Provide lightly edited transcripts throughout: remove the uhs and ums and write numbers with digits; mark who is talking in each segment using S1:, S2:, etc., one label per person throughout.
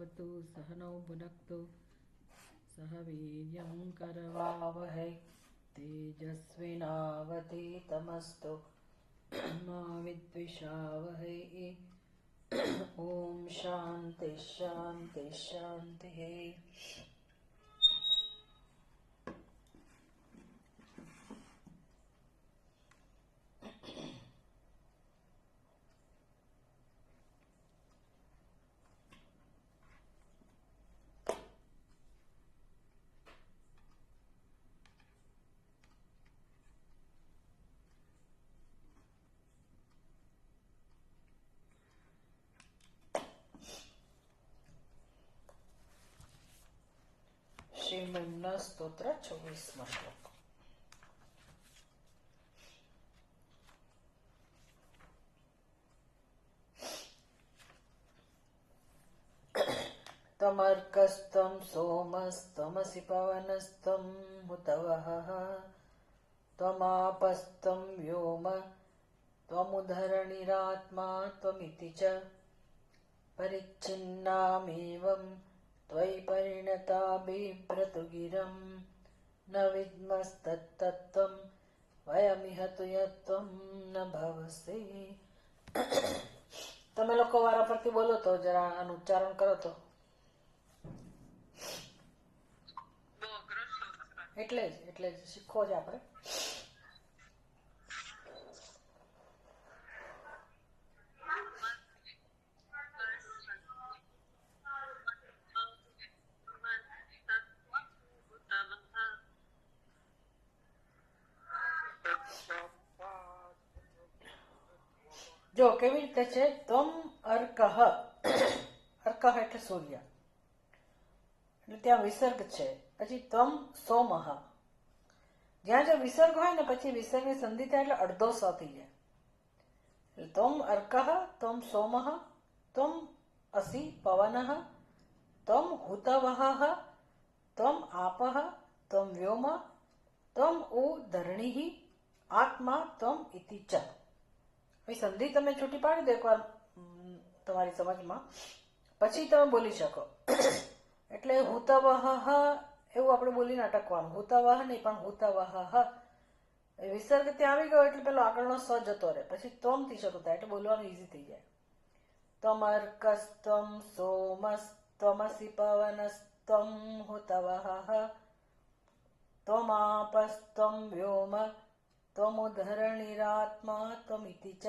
S1: भवतु सह नौ भुनक्तु सह वीर्यं करवावहै तेजस्विनावधीतमस्तु मा विद्विषावहै। ॐ शान्ति शान्ति शान्तिः। श्रीमन्ना स्तोत्र 24 श्लोक। तमर्कस्तं सोमस्तमसि पवनस्तं हुतवहः त्वमापस्तं व्योम त्वमुधरणिरात्मा त्वमिति च परिच्छिन्नामेवं त्वयि परिणता बिभ्रतु गिरं न विद्मस्तत्तत्त्वं वयमिह तु यत्त्वं न भवसि। તમે લોકો વારા પરથી બોલો તો જરા આનું ઉચ્ચારણ કરો તો. એટલે જ શીખવો જ આપણે. જો કેવી રીતે છે, ત્વમ અર્કઃ, અર્કઃ એટલે સૂર્ય, એટલે ત્યાં વિસર્ગ છે. પછી ત્વમ સોમઃ, જ્યાં જો વિસર્ગ હોય ને પછી વિસર્ગની સંધિ થાય એટલે અડધો સ થઈ જાય. એટલે ત્વમ અર્કઃ, ત્વમ સોમઃ, ત્વમ અસી પવનઃ, ત્વમ હુતવહઃ, ત્વમ આપઃ, ત્વમ વ્યોમ, ત્વમ ઉ ધરણીઃ, આત્મા ત્વમ ઇતિ ચ. સંધિ તમે છૂટી પાડી દો એકવાર તમારી સમજમાં, પછી તમે બોલી શકો. એટલે હુતવહ એવું આપણે બોલીને અટકવાનું. હુતવહ નહીં પણ હુતવહ. વિસર્ગ ત્યાં આવી ગયો એટલે પેલો આગળનો સ જતો રહે, પછી તમ થી શરૂ થાય એટલે બોલવાનું ઈઝી થઈ જાય. તમર્કસ્તમ સોમસ્તમસિ પવનસ્તમ હુતવહ ત્વમાપસ્તમ વ્યોમ ત્વમુધરણીરાત્મા ત્વમિતિ ચ.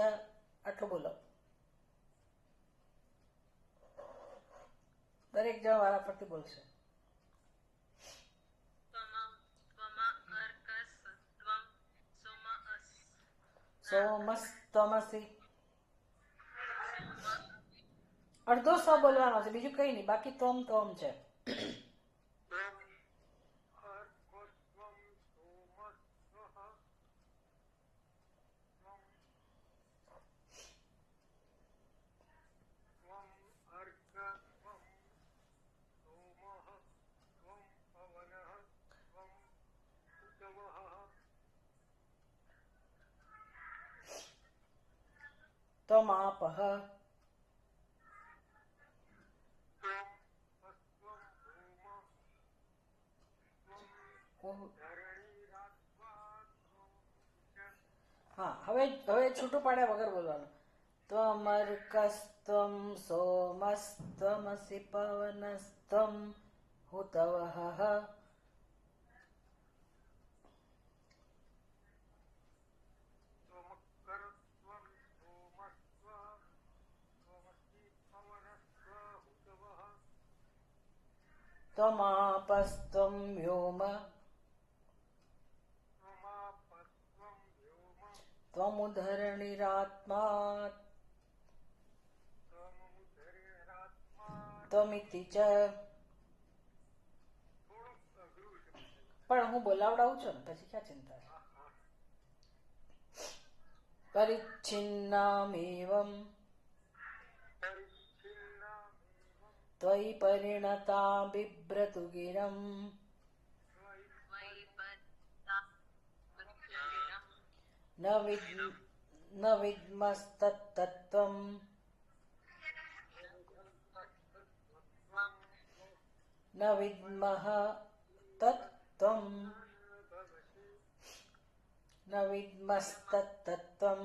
S1: આટલું બોલો. દરેક જણ વારા પરથી બોલશે. સોમસ્તમસી અડધો સ બોલવાનો છે, બીજું કઈ નહીં, બાકી તોમ તોમ છે. त्वमापः હા, હવે છૂટું પાડ્યા વગર બોલવાનું. ત્વમર્કસ્ત્વમ સોમસ્ત્વમસિ પવનસ્ત્વમ હુતવહઃ त्वमापस्त्वं व्योम त्वमुधरणिरात्मा त्वमिति च. પણ હું બોલાવડાવું છું ને, પછી ક્યાં ચિંતા છે. પરિચ્છિન્નામેવં ત્વયि પરિણતા બિભ્રતુ ગિરં ન વિદ્મस्तत्तत्त्वं ન વિદ્મઃ તત્ત્વં ન વિદ્મસ્તત્તત્ત્વં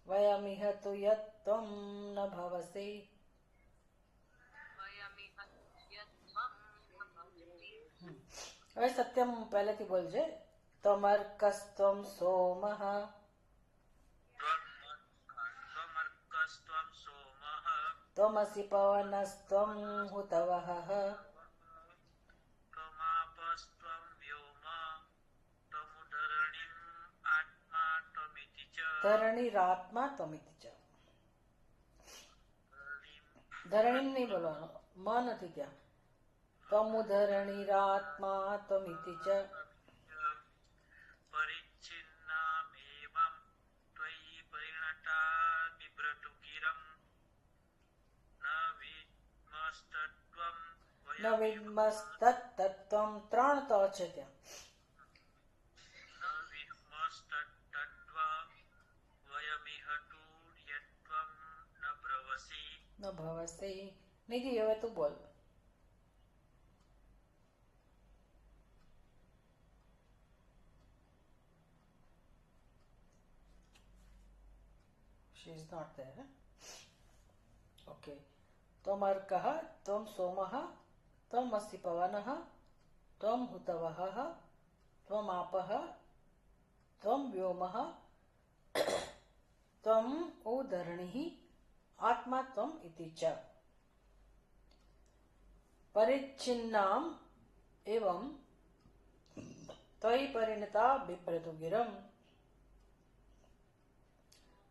S1: વયમિહ તુ યત્ત્વં ન ભવસી. હવે સત્યમ પહેલેથી બોલજે. ત્વમર્કસ્ત્વં સોમઃ ત્વમસી પવનસ્ત્વં હુતવઃ ધરણીરાત્મા ત્વમિતિ ચ. ધરણીમ નહીં બોલવાનું, મ નથી ત્યાં. ત્વમુ ધરણીરાત્મા ત્વમિતિ ચ. ન વિદ્મસ્તત્તત્ત્વં ત્રણ તો છે ત્યાં. ન ભવસી. નિધિ હવે તું બોલ. She is not there. Huh? Okay. त्वमर्कः त्वं सोमः त्वमसि पवनः त्वं हुतवः त्वमापः त्वं व्योमः त्वं ओ धरणिः आत्मा त्वम् इति च. परिच्छिन्नाम् एवं त्वयि परिणता बिभ्रतु गिरम्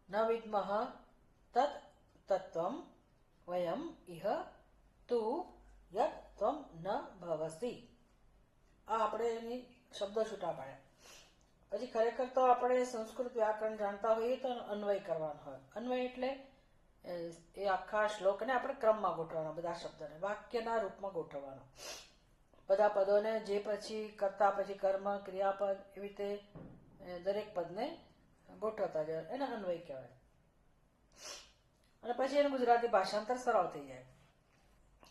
S1: न विद्मः तत् तत्त्वं વયમ ઇહ તું યત ત્વમ ન ભવસી. આ આપણે એની શબ્દો છૂટા પાડ્યા. પછી ખરેખર તો આપણે સંસ્કૃત વ્યાકરણ જાણતા હોઈએ તો અન્વય કરવાનો હોય. અન્વય એટલે એ આખા શ્લોકને આપણે ક્રમમાં ગોઠવવાના, બધા શબ્દોને વાક્યના રૂપમાં ગોઠવવાનો. બધા પદોને જે પછી કરતા પછી કર્મ ક્રિયાપદ એવી રીતે દરેક પદને ગોઠવતા જાય, એને અન્વય કહેવાય. અને પછી એનું ગુજરાતી ભાષાંતર સરળ થઈ જાય.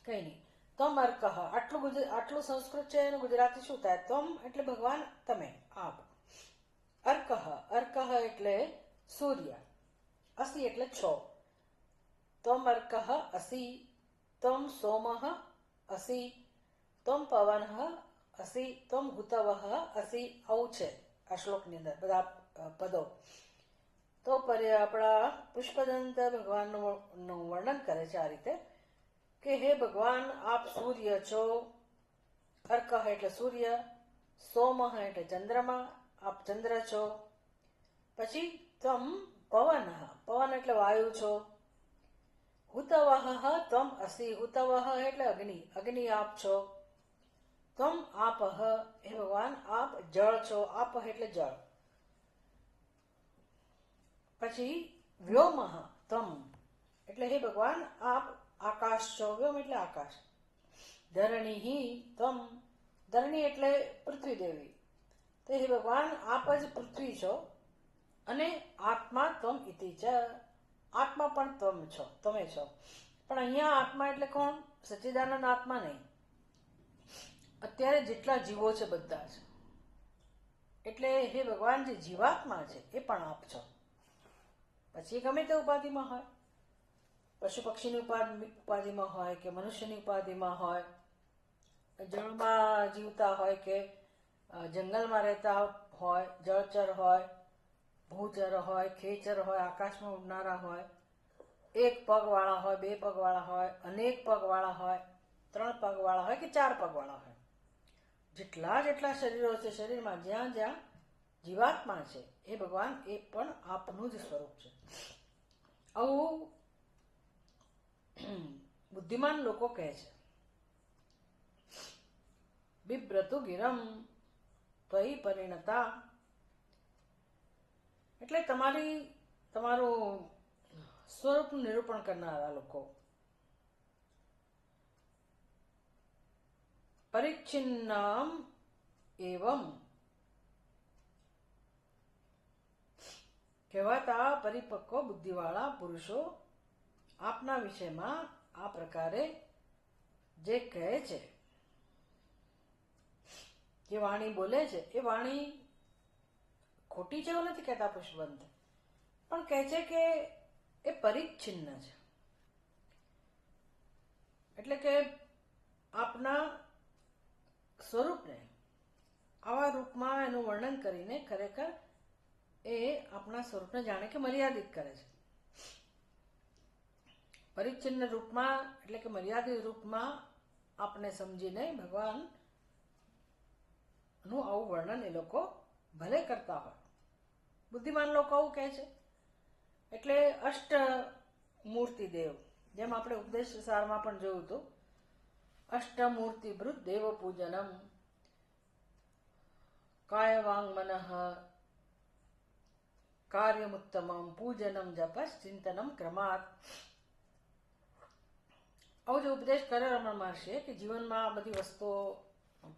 S1: કઈ નહીં. ત્વમર્કઃ આટલું સંસ્કૃત છે, એનું ગુજરાતી શું થાય? ત્વમ એટલે ભગવાન, તમે, આપ. અર્કઃ એટલે સૂર્ય. અસી એટલે છો. ત્વમર્કઃ અસી, ત્વમ સોમઃ અસી, ત્વમ પવનઃ અસી, ત્વમ હુતવઃ અસી. આવું છે આ શ્લોકની અંદર બધા પદો. તો આપણા પુષ્પદંત ભગવાનનું વર્ણન કરે છે આ રીતે કે હે ભગવાન, આપ સૂર્ય છો. અર્કઃ એટલે સૂર્ય, સોમઃ એટલે ચંદ્રમા, આપ ચંદ્ર છો. પછી ત્વમ પવન, પવન એટલે વાયુ છો. હુતવઃ ત્વમ અસી, હુતવઃ એટલે અગ્નિ, અગ્નિ આપ છો. ત્વમ આપઃ, હે ભગવાન આપ જળ છો. આપ એટલે જળ. પછી વ્યોમઃ ત્વમ એટલે હે ભગવાન આપ આકાશ છો. વ્યોમ એટલે આકાશ. ધરણીહિ ત્વમ, ધરણી એટલે પૃથ્વી દેવી. તો હે ભગવાન આપ જ પૃથ્વી છો. અને આત્મા ત્વમ ઇતિ ચ, આત્મા પણ ત્વમ છો, તમે છો. પણ અહીંયા આત્મા એટલે કોણ? સચ્ચિદાનંદ આત્મા નહીં. અત્યારે જેટલા જીવો છે બધા જ, એટલે હે ભગવાન જે જીવાત્મા છે એ પણ આપ છો. પછી ગમે તે ઉપાધિમાં હોય, પશુ પક્ષીની ઉપાધિમાં હોય કે મનુષ્યની ઉપાધિમાં હોય, જળમાં જીવતા હોય કે જંગલમાં રહેતા હોય, જળચર હોય, ભૂચર હોય, ખેચર હોય, આકાશમાં ઉડનારા હોય, એક પગવાળા હોય, બે પગવાળા હોય, અનેક પગવાળા હોય, ત્રણ પગવાળા હોય કે ચાર પગવાળા હોય, જેટલા જેટલા શરીરો છે, શરીરમાં જ્યાં જ્યાં જીવાત્મા છે એ ભગવાન એ પણ આપનું જ સ્વરૂપ છે. આવું બુદ્ધિમાન લોકો કહે છે. બિભ્રતુ ગિરમ ત્વયિ પરિણતા એટલે તમારું સ્વરૂપનું નિરૂપણ કરનારા લોકો. પરિચ્છિન્નામ એવમ કહેવાતા પરિપક્વ બુદ્ધિવાળા પુરુષો આપના વિષયમાં આ પ્રકારે જે કહે છે, જે વાણી બોલે છે એ વાણી ખોટી છે એવું નથી કહેતા પુષ્પવંત, પણ કહે છે કે એ પરિચ્છિન્ન છે. એટલે કે આપના સ્વરૂપને આવા રૂપમાં એનું વર્ણન કરીને ખરેખર એ આપણા સ્વરૂપને જાણે કે મર્યાદિત કરે છે. પરિચ્છિન્ન રૂપમાં એટલે કે મર્યાદિત રૂપમાં આપણે સમજીને ભગવાનનું આવું વર્ણન એ લોકો ભલે કરતા હોય. બુદ્ધિમાન લોકો આવું કહે છે. એટલે અષ્ટ મૂર્તિ દેવ, જેમ આપણે ઉપદેશ સારમાં પણ જોયું હતું, અષ્ટમૂર્તિ ભૃત દેવ પૂજનમ કાય વાંગ મનઃ કાર્યમુત્તમમ પૂજનમ જપસ ચિંતનમ ક્રમાત. આવો જે ઉપદેશ કરે રમણ મહર્ષિએ કે જીવનમાં આ બધી વસ્તુઓ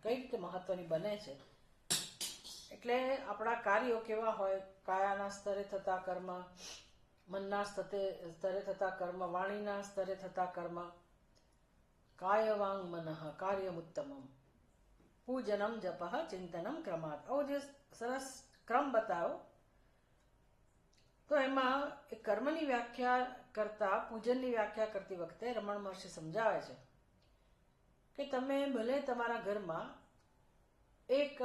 S1: કઈ રીતે મહત્વની બને છે. એટલે આપણા કાર્યો કેવા હોય, કાયાના સ્તરે થતા કર્મ, મનના સ્તરે થતા કર્મ, વાણીના સ્તરે થતા કર્મ, કાય વાંગ મનઃ કાર્યમુત્તમમ પૂજનમ જપઃ ચિંતનમ ક્રમાત. આવો જે સરસ ક્રમ બતાવો, તો એમાં એ કર્મની વ્યાખ્યા કરતા પૂજનની વ્યાખ્યા કરતી વખતે રમણ મહર્ષિ સમજાવે છે કે તમે ભલે તમારા ઘરમાં એક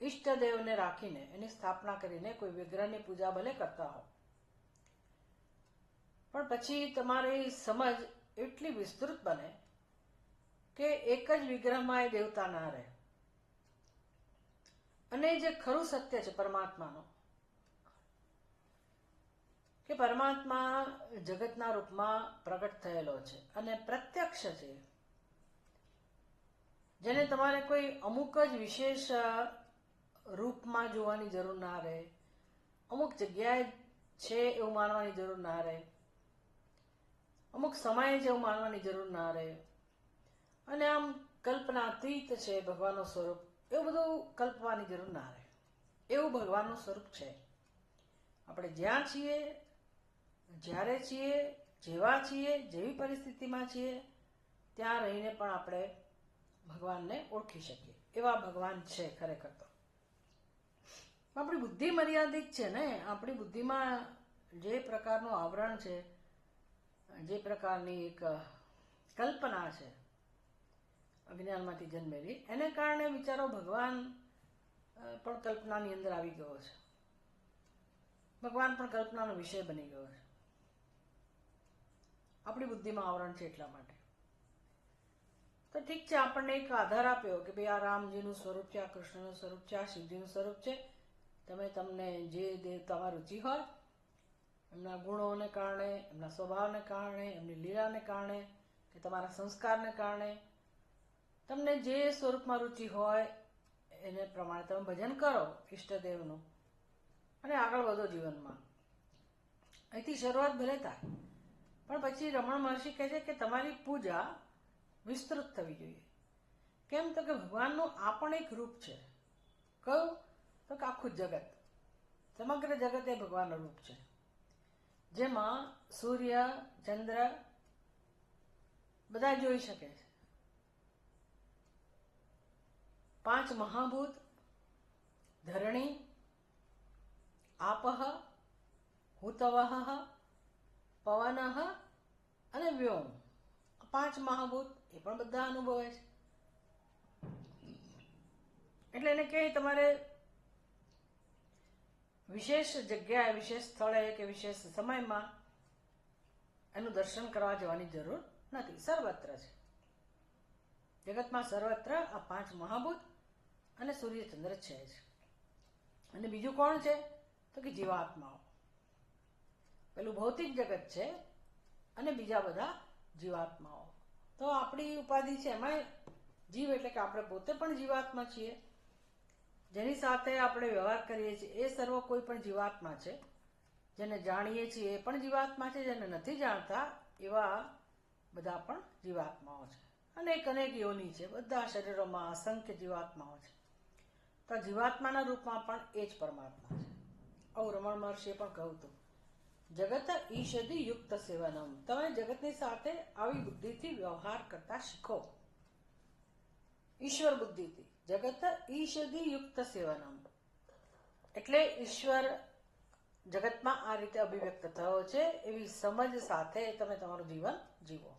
S1: ઈષ્ટદેવને રાખીને એની સ્થાપના કરીને કોઈ વિગ્રહની પૂજા ભલે કરતા હો, પણ પછી તમારી સમજ એટલી વિસ્તૃત બને કે એક જ વિગ્રહમાં એ દેવતા ના રહે, અને જે ખરું સત્ય છે પરમાત્માનું, કે પરમાત્મા જગતના રૂપમાં પ્રગટ થયેલો છે અને પ્રત્યક્ષ છે, જેને તમારે કોઈ અમુક જ વિશેષ રૂપમાં જોવાની જરૂર ના રહે, અમુક જગ્યાએ છે એવું માનવાની જરૂર ના રહે, અમુક સમયે જેવું માનવાની જરૂર ના રહે, અને આમ કલ્પનાતીત છે ભગવાનનું સ્વરૂપ, એવું બધું કલ્પવાની જરૂર ના રહે. એવું ભગવાનનું સ્વરૂપ છે. આપણે જ્યાં છીએ, જ્યારે છીએ, જેવા છીએ, જેવી પરિસ્થિતિમાં છીએ, ત્યાં રહીને પણ આપણે ભગવાનને ઓળખી શકીએ. એવા ભગવાન છે ખરેખર તો. આપણી બુદ્ધિ મર્યાદિત છે ને, આપણી બુદ્ધિમાં જે પ્રકારનું આવરણ છે, જે પ્રકારની એક કલ્પના છે અજ્ઞાનમાંથી જન્મેલી, એને કારણે વિચારો ભગવાન પણ કલ્પનાની અંદર આવી ગયો છે. ભગવાન પણ કલ્પનાનો વિષય બની ગયો છે. આપણી બુદ્ધિમાં આવરણ છે એટલા માટે. તો ઠીક છે, આપણને એક આધાર આપ્યો કે ભાઈ આ રામજીનું સ્વરૂપ છે, આ કૃષ્ણનું સ્વરૂપ છે, આ શિવજીનું સ્વરૂપ છે. તમને જે દેવતામાં રુચિ હોય, એમના ગુણોને કારણે, એમના સ્વભાવને કારણે, એમની લીલાને કારણે, કે તમારા સંસ્કારને કારણે તમને જે સ્વરૂપમાં રુચિ હોય એને પ્રમાણે તમે ભજન કરો ઈષ્ટદેવનું, અને આગળ વધો જીવનમાં. અહીંથી શરૂઆત ભલે થાય, પણ પછી રમણ મહર્ષિ કહે છે કે તમારી પૂજા વિસ્તૃત થવી જોઈએ. કેમ? તો કે ભગવાનનું આ પણ એક રૂપ છે. કયું? તો કે આખું જગત, સમગ્ર જગત એ ભગવાનનું રૂપ છે, જેમાં સૂર્ય, ચંદ્ર બધા જોઈ શકે છે. 5 મહાભૂત, ધરણી, આપઃ, હુતવઃ, પવન અને વ્યોમ. 5 મહાભૂત એ પણ બધા અનુભવે છે. એટલે એને કે તમારે વિશેષ જગ્યાએ, વિશેષ સ્થળે કે વિશેષ સમયમાં એનું દર્શન કરવા જવાની જરૂર નથી. સર્વત્ર છે જગતમાં, સર્વત્ર આ 5 મહાભૂત અને સૂર્યચંદ્ર છે જ. અને બીજું કોણ છે? તો કે જીવાત્માઓ. પેલું ભૌતિક જગત છે અને બીજા બધા જીવાત્માઓ. તો આપણી ઉપાધિ છે એમાં જીવ, એટલે કે આપણે પોતે પણ જીવાત્મા છીએ. જેની સાથે આપણે વ્યવહાર કરીએ છીએ એ સર્વ કોઈ પણ જીવાત્મા છે. જેને જાણીએ છીએ એ પણ જીવાત્મા છે. જેને નથી જાણતા એવા બધા પણ જીવાત્માઓ છે. અનેક યોની છે. બધા શરીરોમાં અસંખ્ય જીવાત્માઓ છે. તો જીવાત્માના રૂપમાં પણ એ જ પરમાત્મા છે. આવું રમણ મહર્ષિએ પણ કહ્યું હતું. જગત ઈષદી યુક્ત સેવનમ, તમે જગતની સાથે આવી બુદ્ધિથી વ્યવહાર કરતા શીખો, ઈશ્વર બુદ્ધિથી. જગત ઈષદી યુક્ત સેવનમ એટલે ઈશ્વર જગતમાં આ રીતે અભિવ્યક્ત થયો છે એવી સમજ સાથે તમે તમારું જીવન જીવો.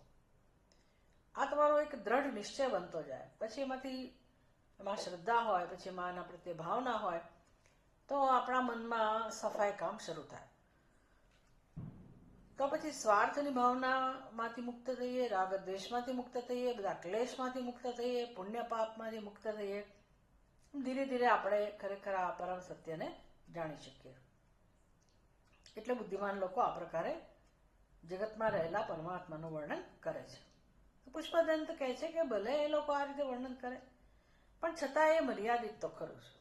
S1: આ તમારો એક દ્રઢ નિશ્ચય બનતો જાય. પછી એમાં શ્રદ્ધા હોય, પછી એમાં એના પ્રત્યે ભાવના હોય, તો આપણા મનમાં સફાઈ કામ શરૂ થાય. તો પછી સ્વાર્થની ભાવનામાંથી મુક્ત થઈએ, રાગ દ્વેષમાંથી મુક્ત થઈએ, બધા ક્લેશમાંથી મુક્ત થઈએ, પુણ્ય પાપમાંથી મુક્ત થઈએ. ધીરે ધીરે આપણે ખરેખર આ પરમ સત્યને જાણી શકીએ. એટલે બુદ્ધિમાન લોકો આ પ્રકારે જગતમાં રહેલા પરમાત્માનું વર્ણન કરે છે. પુષ્પદંત કહે છે કે ભલે એ લોકો આ રીતે વર્ણન કરે, પણ છતાં એ મર્યાદિત તો ખરું છે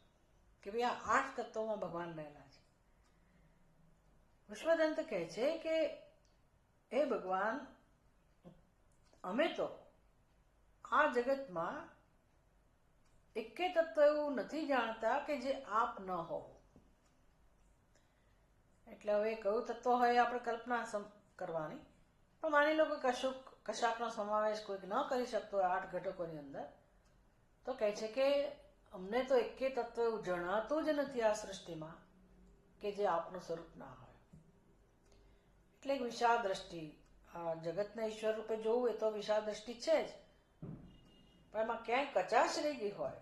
S1: કે ભાઈ આ 8 તત્વોમાં ભગવાન રહેલા છે. પુષ્પદંત કહે છે કે હે ભગવાન, અમે તો આ જગતમાં એકે તત્વ એવું નથી જાણતા કે જે આપ ન હો. એટલે હવે કયું તત્વ હોય આપણે કલ્પના કરવાની, પણ માની લો કે કશાકનો સમાવેશ કોઈક ન કરી શકતો હોય 8 ઘટકોની અંદર, તો કહે છે કે અમને તો એકે તત્વ એવું જણાતું જ નથી આ સૃષ્ટિમાં કે જે આપનું સ્વરૂપ ના હોય. એટલે એક વિશાળ દ્રષ્ટિ, આ જગતને ઈશ્વર રૂપે જોવું એ તો વિશાળ દ્રષ્ટિ છે જ, પણ એમાં ક્યાંય કચાશ રહી ગઈ હોય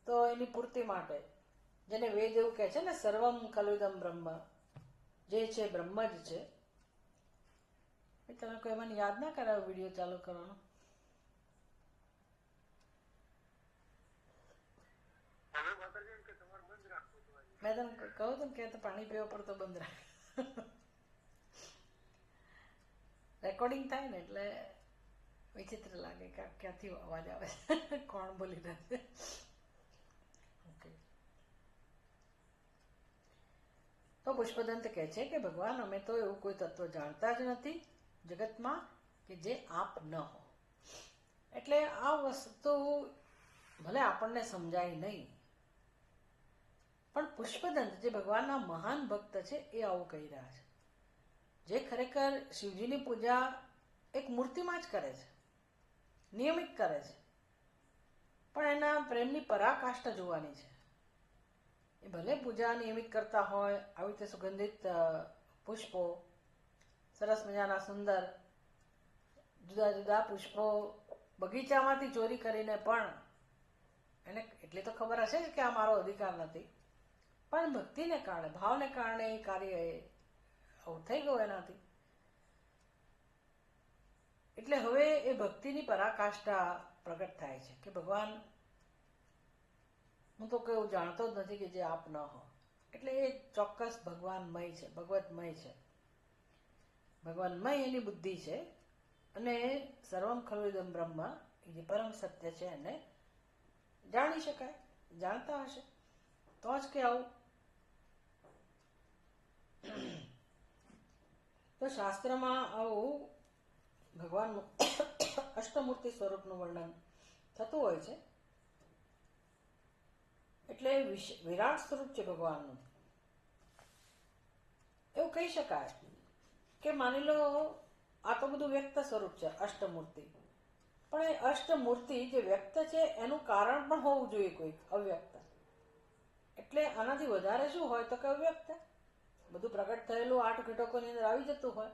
S1: તો એની પૂર્તિ માટે, જેને વેદ એવું કહે છે ને, સર્વમ ખલુદમ બ્રહ્મ, જે છે બ્રહ્મ જ છે. તમે કોઈ મને યાદ ના કરાવો વિડીયો ચાલુ કરવાનો. મેં તને કહું તું કે પાણી પીવા પડતો બંધ રાખ. રેકોર્ડિંગ થાય ને એટલે વિચિત્ર લાગે કે ક્યાંથી અવાજ આવે, કોણ બોલી રહ્યા છે. ઓકે. તો પુષ્પદંત કહે છે કે ભગવાન, અમે તો એવું કોઈ તત્વ જાણતા જ નથી જગતમાં કે જે આપ ન હો. એટલે આ વસ્તુ ભલે આપણને સમજાય નહીં, પણ પુષ્પદંત જે ભગવાનના મહાન ભક્ત છે એ આવું કહી રહ્યા છે. જે ખરેખર શિવજીની પૂજા એક મૂર્તિમાં જ કરે છે, નિયમિત કરે છે, પણ એના પ્રેમની પરાકાષ્ઠા જોવાની છે. એ ભલે પૂજા નિયમિત કરતા હોય, આવી રીતે સુગંધિત પુષ્પો, સરસ મજાના સુંદર જુદા જુદા પુષ્પો બગીચામાંથી ચોરી કરીને પણ એને એટલી તો ખબર હશે જ કે આ મારો અધિકાર નથી, પણ ભક્તિને કારણે, ભાવને કારણે એ કાર્ય આવું થઈ ગયું એનાથી. એટલે હવે એ ભક્તિની પરાકાષ્ઠા પ્રગટ થાય છે કે ભગવાન, હું તો કોઈ જાણતો જ નથી કે જે આપ ન હો. એટલે એ ચોક્કસ ભગવાનમય છે, ભગવતમય છે, ભગવાનમય એની બુદ્ધિ છે. અને સર્વમ ખલુદમ બ્રહ્મ, એ જે પરમ સત્ય છે એને જાણી શકાય, જાણતા હશે તો જ કે આવું. તો શાસ્ત્રમાં આવું ભગવાનનું અષ્ટમૂર્તિ સ્વરૂપનું વર્ણન થતું હોય છે. એટલે વિરાટ સ્વરૂપ છે ભગવાનનું. એવું કહી શકાય કે માની લો આ તો બધું વ્યક્ત સ્વરૂપ છે અષ્ટમૂર્તિ, પણ એ અષ્ટમૂર્તિ જે વ્યક્ત છે એનું કારણ પણ હોવું જોઈએ કોઈક અવ્યક્ત. એટલે આનાથી વધારે શું હોય તો કે અવ્યક્ત. બધું પ્રગટ થયેલું 8 ઘટકોની અંદર આવી જતું હોય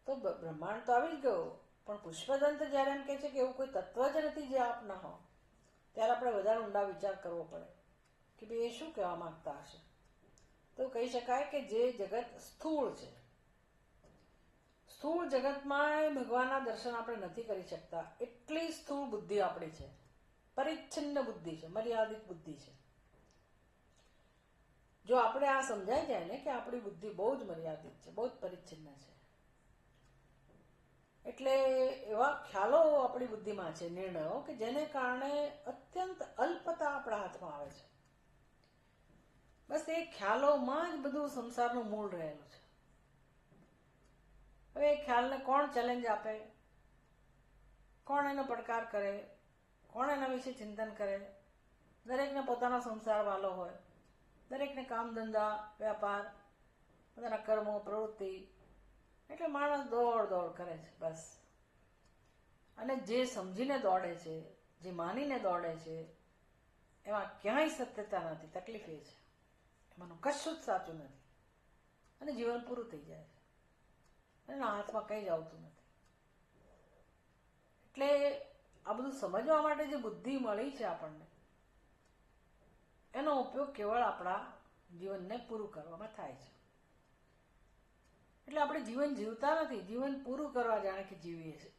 S1: તો બ્રહ્માંડ તો આવી જ ગયું. પણ પુષ્પદંત જયારે એમ કહે છે કે એવું કોઈ તત્વ જ નથી જે આપ ના હો, ત્યારે આપણે વધારે ઊંડા વિચાર કરવો પડે કે ભાઈ એ શું કહેવા માંગતા હશે. તો કહી શકાય કે જે જગત સ્થૂળ છે, સ્થૂળ જગતમાં ભગવાનના દર્શન આપણે નથી કરી શકતા, એટલી સ્થૂળ બુદ્ધિ આપણી છે, પરિચ્છિન્ન બુદ્ધિ છે, મર્યાદિત બુદ્ધિ છે. જો આપણે આ સમજાઈ જાય ને કે આપણી બુદ્ધિ બહુ જ મર્યાદિત છે, બહુ જ પરિચ્છિન્ન છે, એટલે એવા ખ્યાલો આપણી બુદ્ધિમાં છે, નિર્ણયો કે જેને કારણે અત્યંત અલ્પતા આપણા હાથમાં આવે છે. બસ એ ખ્યાલોમાં જ બધું સંસારનું મૂળ રહેલું છે. હવે એ ખ્યાલને કોણ ચેલેન્જ આપે, કોણ એનો પડકાર કરે, કોણ એના વિશે ચિંતન કરે. દરેકને પોતાનો સંસાર વાલો હોય, દરેકને કામ ધંધા વ્યાપાર પોતાના કર્મો પ્રવૃત્તિ, એટલે માણસ દોડ દોડ કરે છે બસ. અને જે સમજીને દોડે છે, જે માનીને દોડે છે, એમાં ક્યાંય સત્યતા નથી. તકલીફ એ છે, એમાંનું કશું જ સાચું નથી, અને જીવન પૂરું થઈ જાય છે, એના હાથમાં કંઈ જ આવતું નથી. એટલે આ બધું સમજવા માટે જે બુદ્ધિ મળી છે આપણને, એનો ઉપયોગ કેવળ આપણા જીવનને પૂરું કરવામાં થાય છે. એટલે આપણે જીવન જીવતા નથી, જીવન પૂરું કરવા જાણે કે જીવીએ છીએ.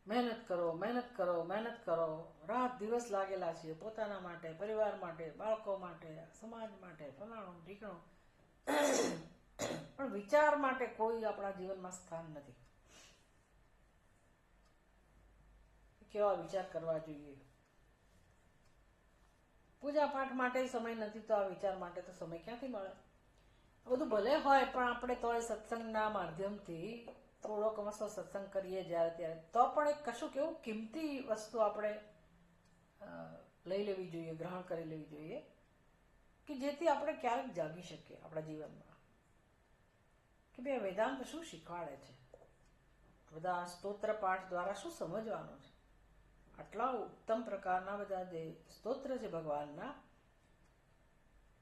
S1: મહેનત કરો, મહેનત કરો, મહેનત કરો, રાત દિવસ લાગેલા છીએ પોતાના માટે, પરિવાર માટે, બાળકો માટે, સમાજ માટે, ફલાણું ઢીકણું, પણ વિચાર માટે કોઈ આપણા જીવનમાં સ્થાન નથી. કેવા વિચાર કરવા જોઈએ? પૂજા પાઠ માટે સમય નથી, તો આ વિચાર માટે તો સમય ક્યાંથી મળે? બધું ભલે હોય, પણ આપણે તોય સત્સંગના માધ્યમથી થોડોક મસ્તો સત્સંગ કરીએ જ્યારે ત્યારે, તો પણ એક કશું કેવું કિંમતી વસ્તુ આપણે લઈ લેવી જોઈએ, ગ્રહણ કરી લેવી જોઈએ, કે જેથી આપણે ક્યારેક જાગી શકીએ આપણા જીવનમાં કે ભાઈ વેદાંત શું શીખવાડે છે, બધા સ્તોત્ર પાઠ દ્વારા શું સમજવાનું છે. આટલા ઉત્તમ પ્રકારના બધા જે સ્તોત્ર છે ભગવાનના,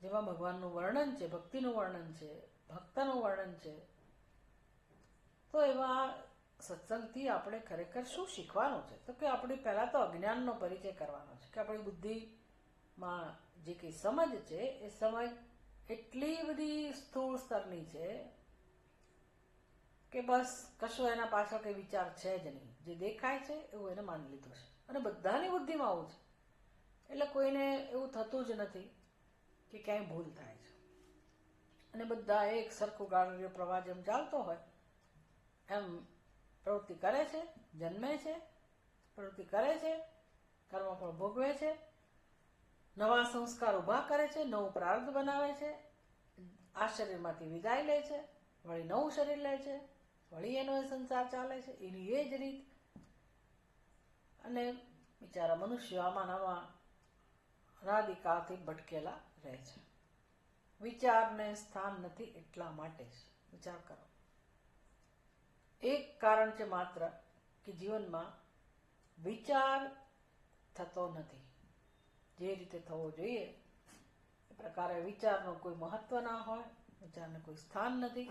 S1: જેમાં ભગવાનનું વર્ણન છે, ભક્તિનું વર્ણન છે, ભક્તનું વર્ણન છે, તો એવા સત્સંગથી આપણે ખરેખર શું શીખવાનું છે? તો કે આપણી પહેલા તો અજ્ઞાનનો પરિચય કરવાનો છે, કે આપણી બુદ્ધિમાં જે કંઈ સમજ છે એ સમજ એટલી બધી સ્થૂળ સ્તરની છે કે બસ કશું એના પાછળ કંઈ વિચાર છે જ નહીં. જે દેખાય છે એવું એને માની લીધું છે, અને બધાની બુદ્ધિમાં આવું છે. એટલે કોઈને એવું થતું જ નથી કે ક્યાંય ભૂલ થાય છે, અને બધા એક સરખું ગાળિયો પ્રવાહ જેમ ચાલતો હોય એમ પ્રવૃત્તિ કરે છે, જન્મે છે, પ્રવૃત્તિ કરે છે, કર્મફળ ભોગવે છે, નવા સંસ્કાર ઊભા કરે છે, નવું પ્રારબ્ધ બનાવે છે, આ શરીરમાંથી વિદાય લે છે, વળી નવું શરીર લે છે, વળી એનો એ સંસાર ચાલે છે, એની એ જ રીત. અને બિચારા મનુષ્યો આમાં આમાં અનાદિકાળથી ભટકેલા રહે છે. વિચારને સ્થાન નથી એટલા માટે જ. વિચાર કરો, એક કારણ છે માત્ર કે જીવનમાં વિચાર થતો નથી. જે રીતે થવો જોઈએ એ પ્રકારે વિચારનું કોઈ મહત્વ ના હોય, વિચારને કોઈ સ્થાન નથી.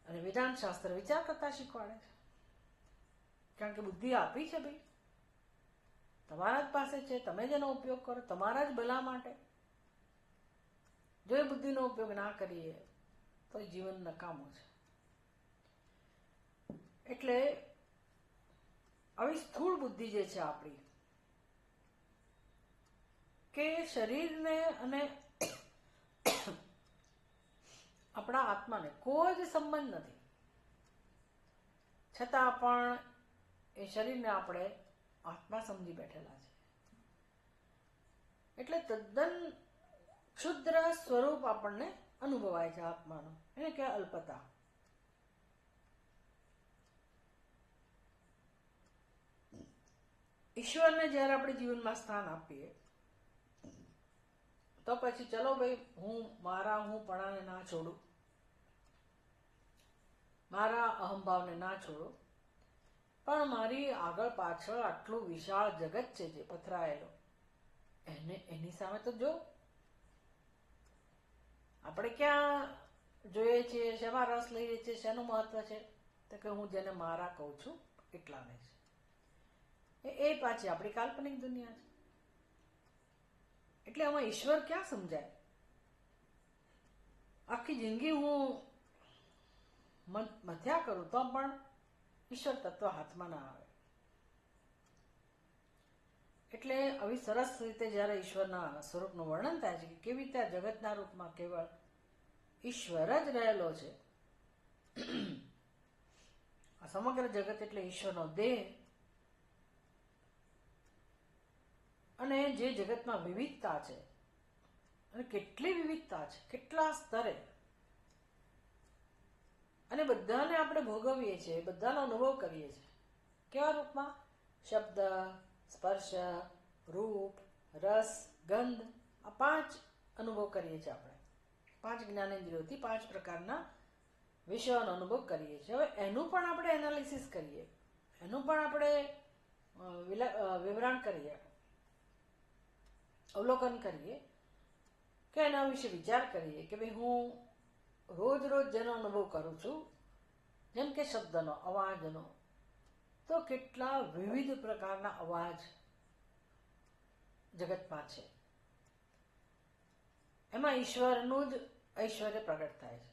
S1: અને વેદાંત શાસ્ત્ર વિચાર કરતા શીખવાડે છે, કારણ કે બુદ્ધિ આપી છે ભાઈ, તમારા જ પાસે છે, તમે જ એનો ઉપયોગ કરો તમારા જ ભલા માટે. જો એ બુદ્ધિનો ઉપયોગ ના કરીએ તો જીવન નકામું છે. એટલે આવી સ્થૂળ બુદ્ધિ જે છે આપણી, કે શરીરને અને આપણા આત્માને કોઈ જ સંબંધ નથી, છતાં પણ એ શરીરને આપણે આત્મા સમજી બેઠેલા છે. એટલે તદ્દન ક્ષુદ્ર સ્વરૂપ આપણને અનુભવાય છે આત્માનું. એને કહેવાય અલ્પતા. ઈશ્વરને જ્યારે આપણે જીવનમાં સ્થાન આપીએ તો પછી ચલો ભાઈ, હું પણાને ના છોડું, મારા અહંભાવને ના છોડું, પણ મારી આગળ પાછળ આટલું વિશાળ જગત છે જે પથરાયેલો, એની સામે તો જો. આપણે ક્યાં જોઈએ છીએ, શેમાં રસ લઈએ છીએ, શેનું મહત્વ છે? તો કે હું જેને મારા કહું છું એટલાને જ. એ પાછી આપણી કાલ્પનિક દુનિયા છે. એટલે આમાં ઈશ્વર ક્યાં સમજાય? આખી જિંદગી હું મથ્યા કરું તો પણ ઈશ્વર તત્વ હાથમાં ના આવે. એટલે આવી સરસ રીતે જ્યારે ઈશ્વરના સ્વરૂપનું વર્ણન થાય છે કે કેવી રીતે આ જગતના રૂપમાં કેવળ ઈશ્વર જ રહેલો છે, આ સમગ્ર જગત એટલે ઈશ્વરનો દેહ. અને જે જગતમાં વિવિધતા છે, અને કેટલી વિવિધતા છે, કેટલા સ્તરે, અને બધાને આપણે ભોગવીએ છીએ, બધાનો અનુભવ કરીએ છીએ. કેવા રૂપમાં? શબ્દ, સ્પર્શ, રૂપ, રસ, ગંધ આ 5 અનુભવ કરીએ છીએ આપણે. 5 જ્ઞાનેન્દ્રિયોથી 5 પ્રકારના વિષયોનો અનુભવ કરીએ છીએ. હવે એનું પણ આપણે એનાલિસિસ કરીએ, એનું પણ આપણે વિવરણ કરીએ, અવલોકન કરીએ, કે એના વિશે વિચાર કરીએ કે ભાઈ હું રોજ રોજ જેનો અનુભવ કરું છું, જેમ કે શબ્દનો, અવાજનો, તો કેટલા વિવિધ પ્રકારના અવાજ જગતમાં છે. એમાં ઈશ્વરનું જ ઐશ્વર્ય પ્રગટ થાય છે.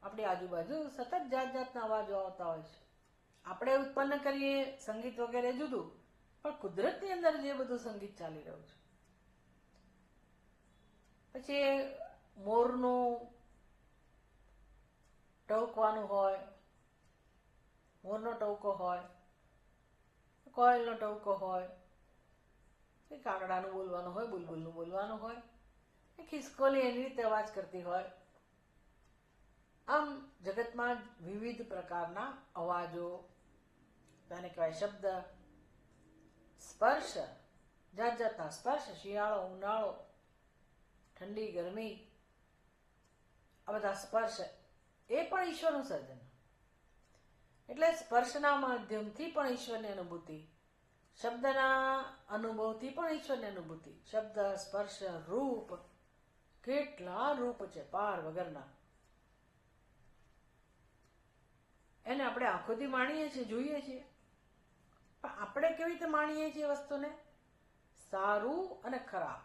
S1: આપણી આજુબાજુ સતત જાત જાતના અવાજો આવતા હોય છે. આપણે ઉત્પન્ન કરીએ સંગીત વગેરે જુદું, પણ કુદરતની અંદર જે બધું સંગીત ચાલી રહ્યું છે, પછી મોરનું ટહુકવાનું હોય, મોરનો ટહુકો હોય, કોયલનો ટહુકો હોય, કે કાગડાનું બોલવાનું હોય, બુલબુલનું બોલવાનું હોય, કે ખિસકોલી એની રીતે અવાજ કરતી હોય. આમ જગતમાં વિવિધ પ્રકારના અવાજો, તેને કહેવાય શબ્દ, સ્પર્શ, જાત જાતના સ્પર્શ, શિયાળો, ઉનાળો, ઠંડી, ગરમી, આ બધા સ્પર્શ એ પણ ઈશ્વરનું સર્જન. એટલે સ્પર્શના માધ્યમથી પણ ઈશ્વરની અનુભૂતિ, શબ્દના અનુભવથી પણ ઈશ્વરની અનુભૂતિ. શબ્દ, સ્પર્શ, રૂપ, કેટલા રૂપ છે પાર વગરના. એને આપણે આંખોથી માણીએ છીએ, જોઈએ છીએ, પણ આપણે કેવી રીતે માણીએ છીએ વસ્તુને? સારું અને ખરાબ,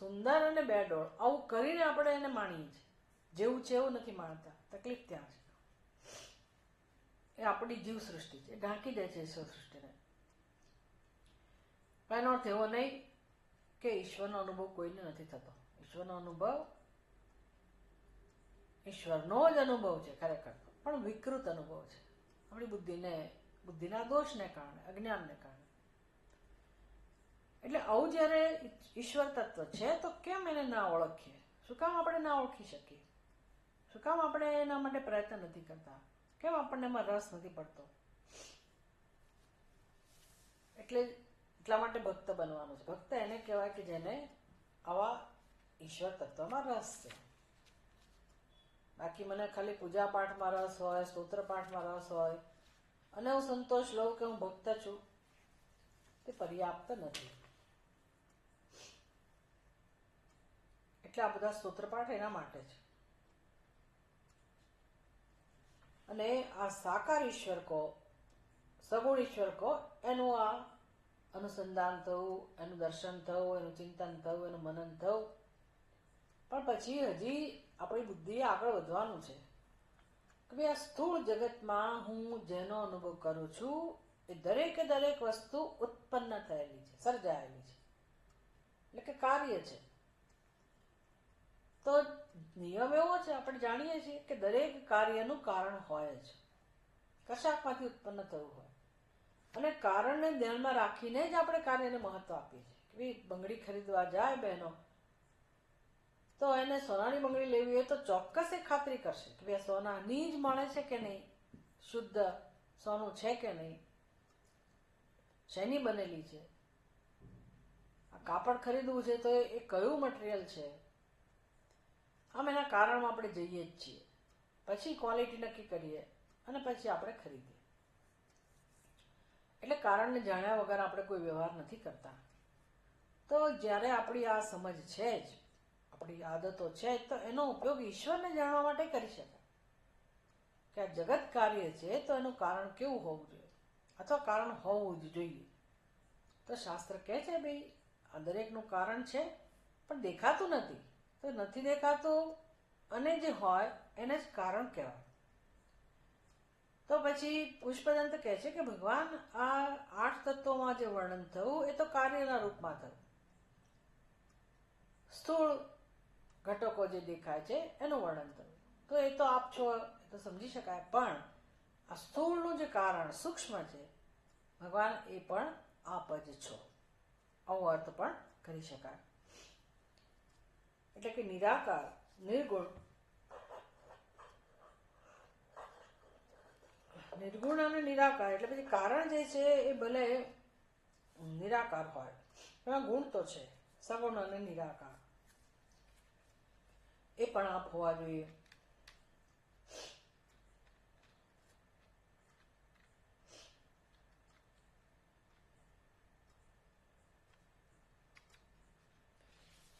S1: સુંદર અને બેડોળ, આવું કરીને આપણે એને માણીએ છીએ. જેવું છે એવું નથી માણતા. તકલીફ ત્યાં છે. એ આપણી જીવ સૃષ્ટિ છે, ઢાંકી દે છે ઈશ્વર સૃષ્ટિને. એનો અર્થ એવો નહીં કે ઈશ્વરનો અનુભવ કોઈને નથી થતો. ઈશ્વરનો અનુભવ ઈશ્વરનો જ અનુભવ છે ખરેખર, પણ વિકૃત અનુભવ છે આપણી બુદ્ધિના દોષને કારણે, અજ્ઞાનને કારણે. એટલે આવું જ્યારે ઈશ્વર તત્વ છે તો કેમ એને ના ઓળખીએ? શું કામ આપણે ના ઓળખી શકીએ? શું કામ આપણે એના માટે પ્રયત્ન નથી કરતા? કેમ આપણને એમાં રસ નથી પડતો? એટલા માટે ભક્ત બનવાનું છે. ભક્ત એને કહેવાય કે જેને આવા ઈશ્વર તત્વમાં રસ છે. બાકી મને ખાલી પૂજા પાઠમાં રસ હોય, સ્તોત્ર પાઠમાં રસ હોય અને હું સંતોષ લઉં કે હું ભક્ત છું, તે પર્યાપ્ત નથી. એટલે આ બધા સ્તોત્ર પાઠ એના માટે છે. અને આ સાકાર ઈશ્વર કો, સગુણ ઈશ્વર કો, એનું આ અનુસંધાન થવું, એનું દર્શન થવું, એનું ચિંતન થવું, એનું મનન થવું. પણ પછી હજી આપણી બુદ્ધિએ આગળ વધવાનું છે કે ભાઈ આ સ્થૂળ જગતમાં હું જેનો અનુભવ કરું છું એ દરેકે દરેક વસ્તુ ઉત્પન્ન થયેલી છે, સર્જાયેલી છે, એટલે કે કાર્ય છે. તો નિયમ એવો છે, આપણે જાણીએ છીએ કે દરેક કાર્યનું કારણ હોય જ, કશાકમાંથી ઉત્પન્ન થયું હોય. અને કારણને ધ્યાનમાં રાખીને જ આપણે કાર્યને મહત્વ આપીએ છીએ. કે ભાઈ બંગડી ખરીદવા જાય બહેનો, તો એને સોનાની બંગડી લેવી હોય તો ચોક્કસ એ ખાતરી કરશે કે ભાઈ સોનાની જ મળે છે કે નહીં, શુદ્ધ સોનું છે કે નહીં, શેની બનેલી છે, આ કાપડ ખરીદવું છે તો એ કયું મટીરિયલ છે. આમ એના કારણમાં આપણે જઈએ જ છીએ, પછી ક્વોલિટી નક્કી કરીએ અને પછી આપણે ખરીદીએ. એટલે કારણને જાણ્યા વગર આપણે કોઈ વ્યવહાર નથી કરતા. તો જ્યારે આપણી આ સમજ છે જ, આપણી આદતો છે તો એનો ઉપયોગ ઈશ્વરને જાણવા માટે કરી શકાય કે આ જગત કાર્ય છે તો એનું કારણ કેવું હોવું જોઈએ, અથવા કારણ હોવું જ જોઈએ. તો શાસ્ત્ર કહે છે ભાઈ આ દરેકનું કારણ છે પણ દેખાતું નથી. તો નથી દેખાતું અને જે હોય એને જ કારણ કહેવાય. તો પછી પુષ્પદંત કહે છે કે ભગવાન આ 8 તત્વોમાં જે વર્ણન થયું એ તો કાર્યના રૂપમાં થયું. સ્થૂળ ઘટકો જે દેખાય છે એનું વર્ણન થયું, તો એ તો આપ છો એ તો સમજી શકાય. પણ આ સ્થૂળનું જે કારણ સૂક્ષ્મ છે, ભગવાન એ પણ આપ જ છો, આવો અર્થ પણ કરી શકાય. એટલે કે નિરાકાર, નિર્ગુણ, નિર્ગુણ અને નિરાકાર. એટલે પછી કારણ જે છે એ ભલે નિરાકાર હોય એમાં ગુણ તો છે, સગુણ અને નિરાકાર, એ પણ આપ હોવા જોઈએ.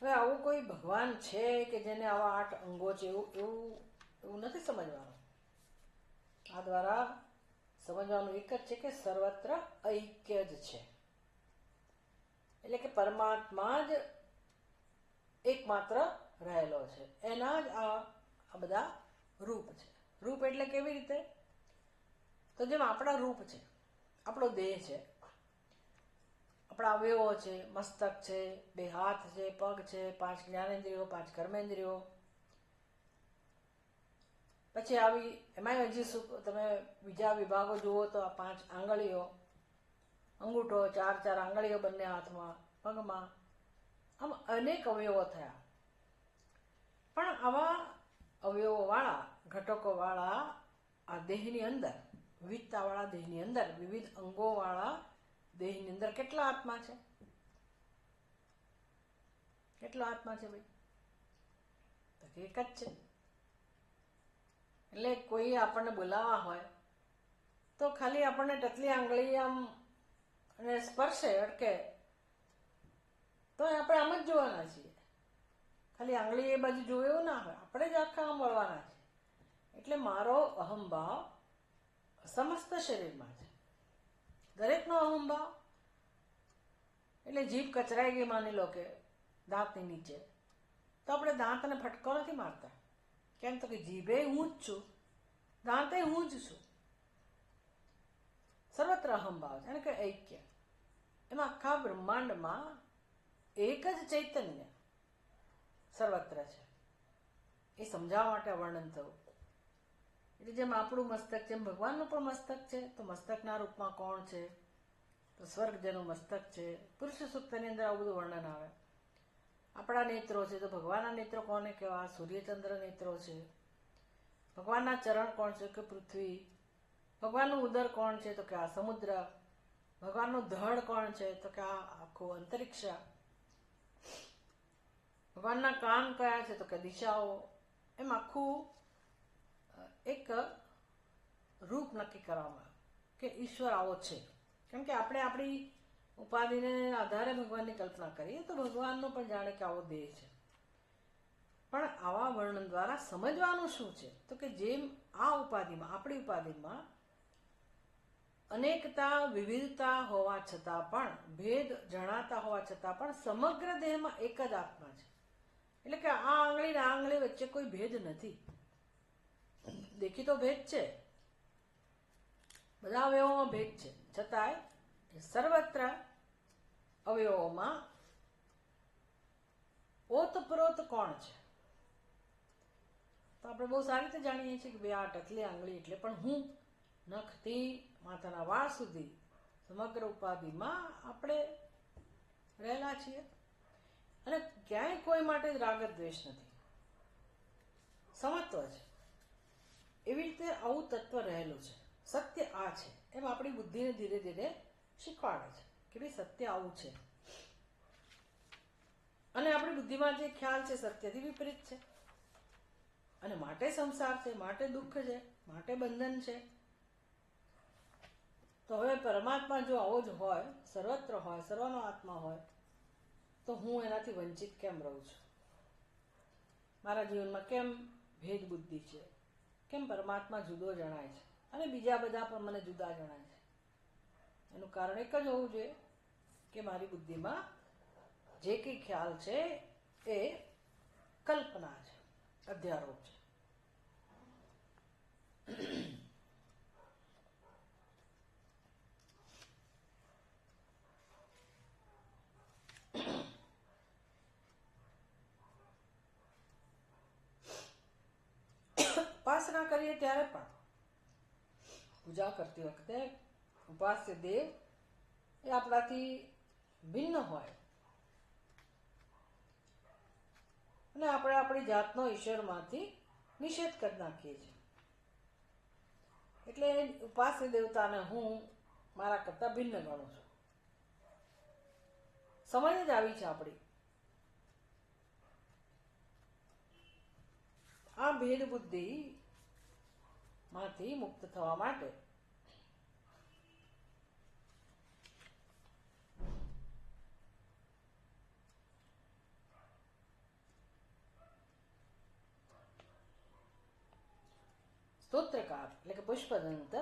S1: હવે આવું કોઈ ભગવાન છે કે જેને આવા 8 અંગો છે, એવું નથી સમજવાનું. આ દ્વારા સમજવાનું એક જ છે કે સર્વત્ર ઐક્ય જ છે, એટલે કે પરમાત્મા જ એકમાત્ર રહેલો છે, એના જ આ બધા રૂપ છે. રૂપ એટલે કેવી રીતે? તો જેમ આપણા રૂપ છે, આપણો દેહ છે, આપણા અવયવો છે, મસ્તક છે, 2 હાથ છે, પગ છે, 5 જ્ઞાનેન્દ્રિયો, 5 કર્મેન્દ્રિયો, પછી આવી એમાંય હજી તમે બીજા વિભાગો જુઓ તો આ 5 આંગળીઓ, અંગૂઠો, 4 આંગળીઓ બંને હાથમાં, પગમાં, આમ અનેક અવયવો થયા. પણ આવા અવયવોવાળા, ઘટકોવાળા આ દેહની અંદર, વિવિધતાવાળા દેહની અંદર, વિવિધ અંગોવાળા દેહની અંદર કેટલા આત્મા છે? કેટલો આત્મા છે ભાઈ? તો એક જ છે. એટલે કોઈ આપણને બોલાવવા હોય તો ખાલી આપણને ટચલી આંગળી આમ અને સ્પર્શે, અટકે, તો આપણે આમ જ જોવાના છીએ. ખાલી આંગળી એ બાજુ જોવે એવું ના હોય, આપણે જ આખા આમ વળવાના છે. એટલે મારો અહંભાવ સમસ્ત શરીરમાં છે, દરેકનો અહંભાવ. એટલે જીભ કચરાઈ ગઈ માની લો કે દાંતની નીચે, તો આપણે દાંતને ફટકો નથી મારતા. કેમ? તો કે જીભે હું જ છું, દાંતે હું જ છું. સર્વત્ર અહંભાવ છે, એને કે ઐક્ય. એમાં આખા બ્રહ્માંડમાં એક જ ચૈતન્ય સર્વત્ર છે. એ સમજાવવા માટે વર્ણન થયું. એટલે જેમ આપણું મસ્તક છે, એમ ભગવાનનું પણ મસ્તક છે. તો મસ્તકના રૂપમાં કોણ છે? તો સ્વર્ગ જેનું મસ્તક છે. પુરુષ સૂક્તની અંદર આવું બધું વર્ણન આવે. આપણા નેત્રો છે, તો ભગવાનના નેત્રો કોને કહેવા? સૂર્યચંદ્ર નેત્રો છે. ભગવાનના ચરણ કોણ છે? કે પૃથ્વી. ભગવાનનું ઉદર કોણ છે? તો કે આ સમુદ્ર. ભગવાનનું ધડ કોણ છે? તો કે આ આખું અંતરિક્ષ. ભગવાનના કાન કયા છે? તો કે દિશાઓ. એમ આખું એક રૂપ નક્કી કરવામાં કે ઈશ્વર આવો છે. કેમ કે આપણે આપણી ઉપાધિને આધારે ભગવાનની કલ્પના કરીએ તો ભગવાનનો પણ જાણે કે આવો દેહ છે. પણ આવા વર્ણન દ્વારા સમજવાનું શું છે? તો કે જેમ આ ઉપાધિમાં, આપણી ઉપાધિમાં અનેકતા, વિવિધતા હોવા છતાં પણ, ભેદ જણાતા હોવા છતાં પણ સમગ્ર દેહમાં એક જ આત્મા છે. એટલે કે આ આંગળી ને આ આંગળી વચ્ચે કોઈ ભેદ નથી. દેખીતો ભેદ છે, બધા અવયવોમાં ભેદ છે, છતાંય સર્વત્ર અવયવોમાં ઓતપ્રોત કોણ છે? તો આપણે બહુ સારી રીતે જાણીએ છીએ કે ભાઈ આ ટકલી આંગળી એટલે પણ હું. નખથી માથાના વાળ સુધી સમગ્ર ઉપાધિમાં આપણે રહેલા છીએ. અને ક્યાંય કોઈ માટે રાગ દ્વેષ નથી, સમત્વ છે. એવી રીતે આવું તત્વ રહેલું છે. સત્ય આ છે એમ આપણી બુદ્ધિને ધીરે ધીરે શીખવાડે છે કે ભાઈ સત્ય આવું છે. અને આપણી બુદ્ધિમાં જે ખ્યાલ છે સત્યથી વિપરીત છે, અને માટે સંસાર છે, માટે દુઃખ છે, માટે બંધન છે. તો હવે પરમાત્મા જો આવો જ હોય, સર્વત્ર હોય, સર્વનો આત્મા હોય, તો હું એનાથી વંચિત કેમ રહું છું? મારા જીવનમાં કેમ ભેદ બુદ્ધિ છે? કેમ પરમાત્મા જુદો જણાય છે અને બીજા બધા પણ મને જુદા જણાય છે? એનું કારણ એક જ હોવું જોઈએ કે મારી બુદ્ધિમાં જે કંઈ ખ્યાલ છે એ કલ્પના છે, અધ્યારોપ છે. ઉપાસના કરીએ ત્યારે પણ, પૂજા કરતી વખતે ઉપાસ્ય દેવ એ આપણાથી ભિન્ન હોય અને આપણે આપણી જાતનો ઈશ્વરમાંથી નિષેધ કરી નાખીએ છીએ. એટલે ઉપાસ્ય દેવતાને હું મારા કરતાં ભિન્ન ગણું છું. સમજ જ આવી છે આપણી. આ ભેદ બુદ્ધિ માંથી મુક્ત થવા માટે સ્તોત્રકાર એટલે કે પુષ્પદંત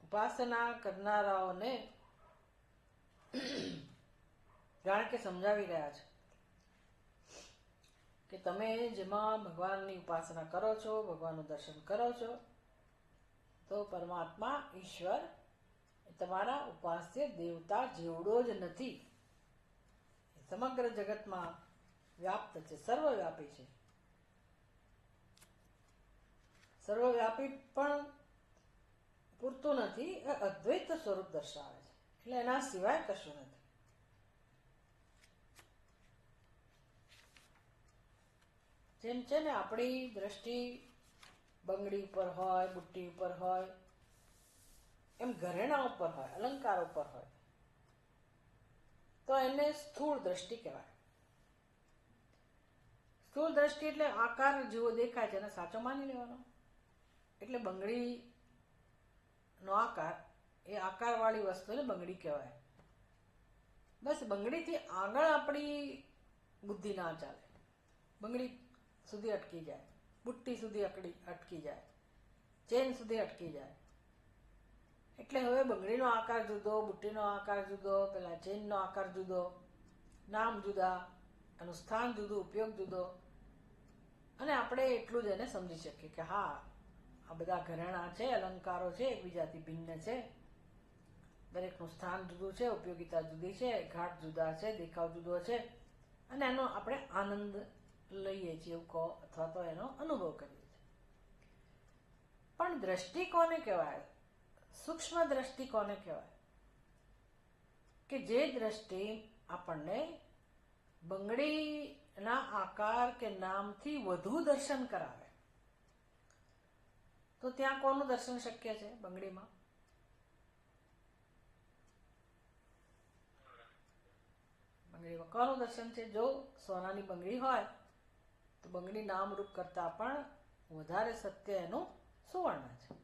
S1: ઉપાસના કરનારાઓને જાણ કે સમજાવી રહ્યા છે કે તમે જેમાં ભગવાનની ઉપાસના કરો છો, ભગવાનનું દર્શન કરો છો, તો પરમાત્મા ઈશ્વર તમારા ઉપાસ્ય દેવતા જેવડો જ નથી. સમગ્ર જગતમાં વ્યાપ્ત છે, સર્વવ્યાપી છે. સર્વવ્યાપી પણ પૂરતું નથી, એ અદ્વૈત સ્વરૂપ દર્શાવે છે, એટલે એના સિવાય કશું નથી. જેમ છે ને આપણી દ્રષ્ટિ બંગડી ઉપર હોય, બુટ્ટી ઉપર હોય, એમ ઘરેણા ઉપર હોય, અલંકાર ઉપર હોય, તો એને સ્થૂળ દ્રષ્ટિ કહેવાય. સ્થૂળ દ્રષ્ટિ એટલે આકાર જેવો દેખાય છે એને સાચો માની લેવાનો. એટલે બંગડી નો આકાર એ આકારવાળી વસ્તુને બંગડી કહેવાય. બસ બંગડીથી આગળ આપણી બુદ્ધિ ના ચાલે. બંગડી સુધી અટકી જાય, બુટ્ટી સુધી અટકી જાય, ચેન સુધી અટકી જાય. એટલે હવે બંગડીનો આકાર જુદો, બુટ્ટીનો આકાર જુદો, પેલા ચેનનો આકાર જુદો, નામ જુદા, એનું સ્થાન જુદું, ઉપયોગ જુદો. અને આપણે એટલું જ એને સમજી શકીએ કે હા, આ બધા ઘરેણા છે, અલંકારો છે, એકબીજાથી ભિન્ન છે, દરેકનું સ્થાન જુદું છે, ઉપયોગિતા જુદી છે, ઘાટ જુદા છે, દેખાવ જુદો છે, અને એનો આપણે આનંદ લઈએ છીએ એવું કહો, અથવા તો એનો અનુભવ કરીએ છીએ. પણ દ્રષ્ટિ કોને કહેવાય? સૂક્ષ્મ દ્રષ્ટિ કોને કહેવાય? કે જે દ્રષ્ટિ આપણને બંગડીના આકાર કે નામથી વધુ દર્શન કરાવે. તો ત્યાં કોનું દર્શન શક્ય છે? બંગડીમાં. બંગડીમાં કોનું દર્શન છે? જો સોનાની બંગડી હોય તો બંગડી નામરૂપ કરતા પણ વધારે સત્ય એનું સુવર્ણ છે.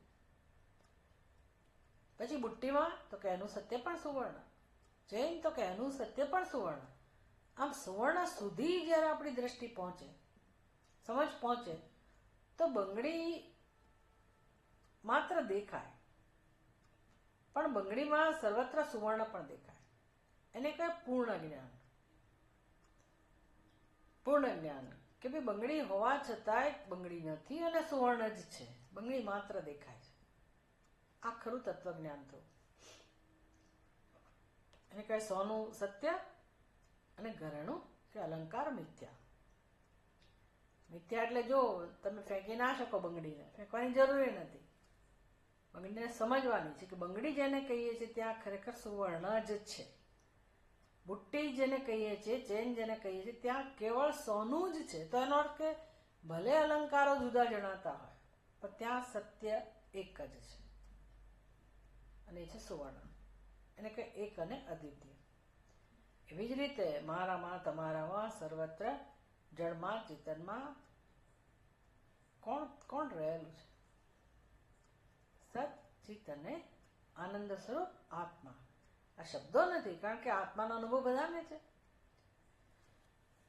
S1: પછી બુટ્ટીમાં તો કે એનું સત્ય પણ સુવર્ણ, ચેન તો કે એનું સત્ય પણ સુવર્ણ. આમ સુવર્ણ સુધી જ્યારે આપણી દ્રષ્ટિ પહોંચે, સમજ પહોંચે, તો બંગડી માત્ર દેખાય, પણ બંગડીમાં સર્વત્ર સુવર્ણ પણ દેખાય. એને કહેવાય પૂર્ણ જ્ઞાન. પૂર્ણ જ્ઞાન કે ભાઈ બંગડી હોવા છતાંય બંગડી નથી અને સુવર્ણ જ છે, બંગડી માત્ર દેખાય છે. આ ખરું તત્વજ્ઞાન થયું. એને કહે સોનું સત્ય અને ઘરેણું કે અલંકાર મિથ્યા. મિથ્યા એટલે જો તમે ફેંકી ના શકો, બંગડીને ફેંકવાની જરૂરી નથી. બંગડીને સમજવાની છે કે બંગડી જેને કહીએ છીએ ત્યાં ખરેખર સુવર્ણ જ છે. બુટ્ટી જેને કહીએ છીએ, ચેન જેને કહીએ છીએ, ત્યાં કેવળ સોનું જ છે. તો એનો અર્થ કે ભલે અલંકારો જુદા જણાતા હોય, પણ ત્યાં સત્ય એક જ છે, અને એ છે સુવર્ણ. એને કે એક અને અદ્વિતીય. એવી જ રીતે મારામાં, તમારામાં, સર્વત્ર જળમાં, ચેતનમાં કોણ રહેલું છે? સત, ચિત્ત અને આનંદ સ્વરૂપ આત્મા. આ શબ્દો નથી, કારણ કે આત્માનો અનુભવ બધાને છે.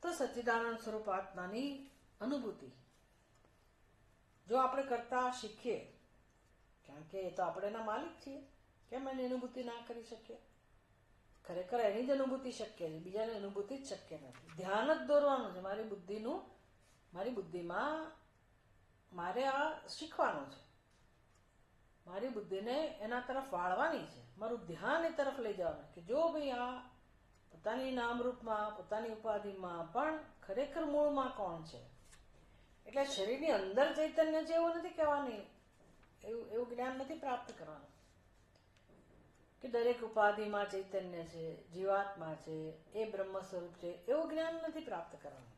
S1: તો સચ્ચિદાનંદ સ્વરૂપ આત્માની અનુભૂતિ જો આપણે કરતા શીખીએ, કારણ કે એ તો આપણે એના માલિક છીએ, કેમ એની અનુભૂતિ ના કરી શકીએ? ખરેખર એની જ અનુભૂતિ શક્ય છે, બીજાની અનુભૂતિ જ શક્ય નથી. ધ્યાન જ દોરવાનું છે. મારી બુદ્ધિમાં મારે આ શીખવાનું છે. મારી બુદ્ધિને એના તરફ વાળવાની છે. મારું ધ્યાન એ તરફ લઈ જવાનું કે જો ભાઈ આ પોતાની નામરૂપમાં, પોતાની ઉપાધિમાં પણ ખરેખર મૂળમાં કોણ છે. એટલે શરીરની અંદર ચૈતન્ય છે એવું નથી કહેવાની, એવું જ્ઞાન નથી પ્રાપ્ત કરવાનું કે દરેક ઉપાધિમાં ચૈતન્ય છે, જીવાત્મા છે, એ બ્રહ્મ સ્વરૂપ છે, એવું જ્ઞાન નથી પ્રાપ્ત કરવાનું.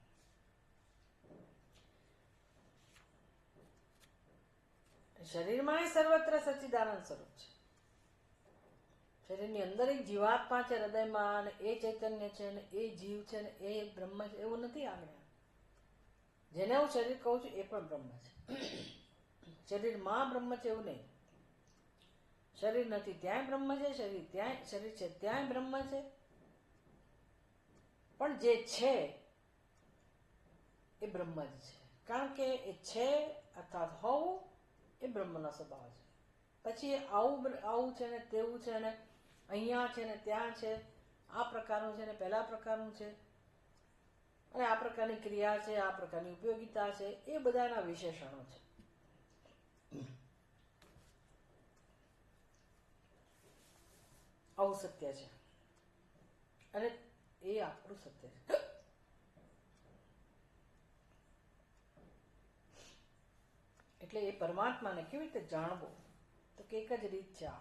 S1: શરીરમાં સર્વત્ર સચ્ચિદાનંદ સ્વરૂપ છે. શરીરની અંદર એક જીવાત્મા છે હૃદયમાં, અને એ ચૈતન્ય છે, અને એ જીવ છે, ને એ બ્રહ્મ છે, એવું નથી આજ્ઞા. જેને હું શરીર કહું છું એ પણ બ્રહ્મ છે. શરીરમાં બ્રહ્મ છે એવું નહીં. શરીર નથી ત્યાંય બ્રહ્મ છે, શરીર છે ત્યાંય બ્રહ્મ છે. પણ જે છે એ બ્રહ્મ જ છે, કારણ કે એ છે અર્થાત હોવું એ બ્રહ્મનો સ્વભાવ છે. પછી આવું છે ને તેવું છે ને અહીંયા છે ને ત્યાં છે, આ પ્રકારનું છે ને પેલા પ્રકારનું છે, અને આ પ્રકારની ક્રિયા છે, આ પ્રકારની ઉપયોગિતા છે, એ બધાના વિશેષણો છે. આવું સત્ય છે, અને એ આપણું સત્ય છે. એટલે એ પરમાત્માને કેવી રીતે જાણવો, તો કે એક જ રીત છે આ,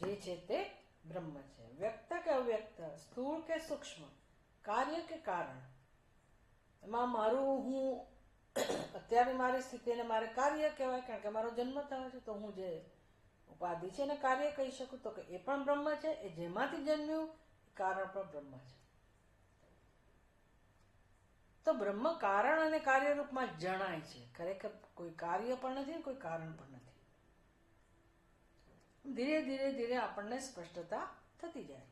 S1: જે છે તે બ્રહ્મ છે. વ્યક્ત કે અવ્યક્ત, સ્થૂળ કે સૂક્ષ્મ, કાર્ય કે કારણ, એમાં મારું હું અત્યારે મારી સ્થિતિને મારે કાર્ય કહેવાય, કારણ કે મારો જન્મ થયો છે, તો હું જે ઉપાધિ છે એને કાર્ય કહી શકું, તો કે એ પણ બ્રહ્મ છે. એ જેમાંથી જન્મ્યું કારણ પણ બ્રહ્મ છે. તો બ્રહ્મ કારણ અને કાર્ય રૂપમાં જણાય છે. ખરેખર કોઈ કાર્ય પણ નથી, કોઈ કારણ પણ નથી. ધીરે ધીરે ધીરે આપણને સ્પષ્ટતા થતી જાય.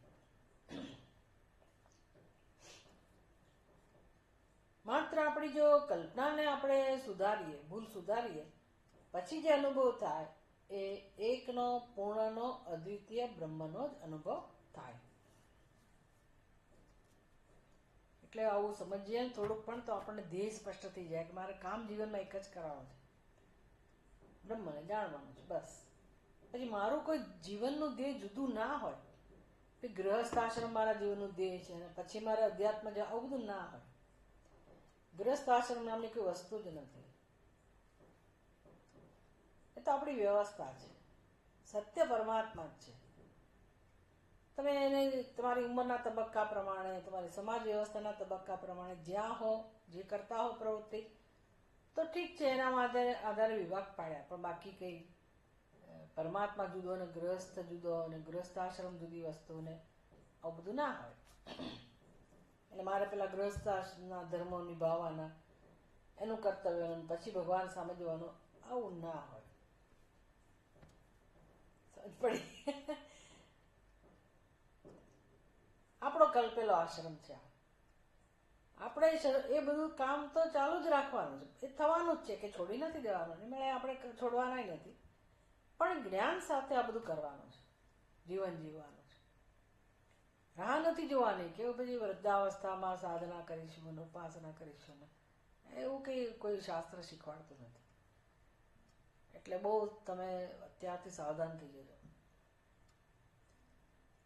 S1: માત્ર આપણી જો કલ્પનાને આપણે સુધારીએ, ભૂલ સુધારીએ, પછી જે અનુભવ થાય એ એકનો, પૂર્ણનો, અદ્વિતીય બ્રહ્મનો જ અનુભવ થાય. એટલે આવું સમજીએ ને થોડુંક પણ, તો આપણને ધ્યેય સ્પષ્ટ થઈ જાય કે મારે કામ જીવનમાં એક જ કરવાનું છે, બ્રહ્મને જાણવાનું છે, બસ. પછી મારું કોઈ જીવનનું ધ્યેય જુદું ના હોય કે ગૃહસ્થ આશ્રમ મારા જીવનનું ધ્યેય છે, અને પછી મારે અધ્યાત્મ જવા, આવું બધું ના હોય. ગૃહસ્થ આશ્રમ નામની કોઈ વસ્તુ જ નથી. એ તો આપણી વ્યવસ્થા છે. સત્ય પરમાત્મા જ છે. તમે એને તમારી ઉંમરના તબક્કા પ્રમાણે, તમારી સમાજ વ્યવસ્થાના તબક્કા પ્રમાણે જ્યાં હો, જે કરતા હો પ્રવૃત્તિ, તો ઠીક છે, એના આધારે વિભાગ પાડ્યા. પણ બાકી કઈ પરમાત્મા જુદો ને ગૃહસ્થ જુદો, અને ગૃહસ્થાશ્રમ જુદી વસ્તુને આવું બધું ના હોય. એટલે મારે પેલા ગૃહસ્થાશ્રમના ધર્મો નિભાવવાના, એનું કર્તવ્ય, પછી ભગવાન સામે જવાનું, આવું ના હોય. સમજ પડી? આપણો કલ્પેલો આશ્રમ છે. આપણે એ બધું કામ તો ચાલુ જ રાખવાનું છે, એ થવાનું જ છે, કે છોડી નથી દેવાનું, એમાં આપણે છોડવાના નથી. પણ જ્ઞાન સાથે આ બધું કરવાનું છે, જીવન જીવવાનું છે. રાહ નથી જોવાની કે પછી વૃદ્ધાવસ્થામાં સાધના કરીશું ને ઉપાસના કરીશું ને, એવું કઈ કોઈ શાસ્ત્ર શીખવાડતું નથી. એટલે બહુ તમે અત્યારથી સાવધાન થઈ જજો.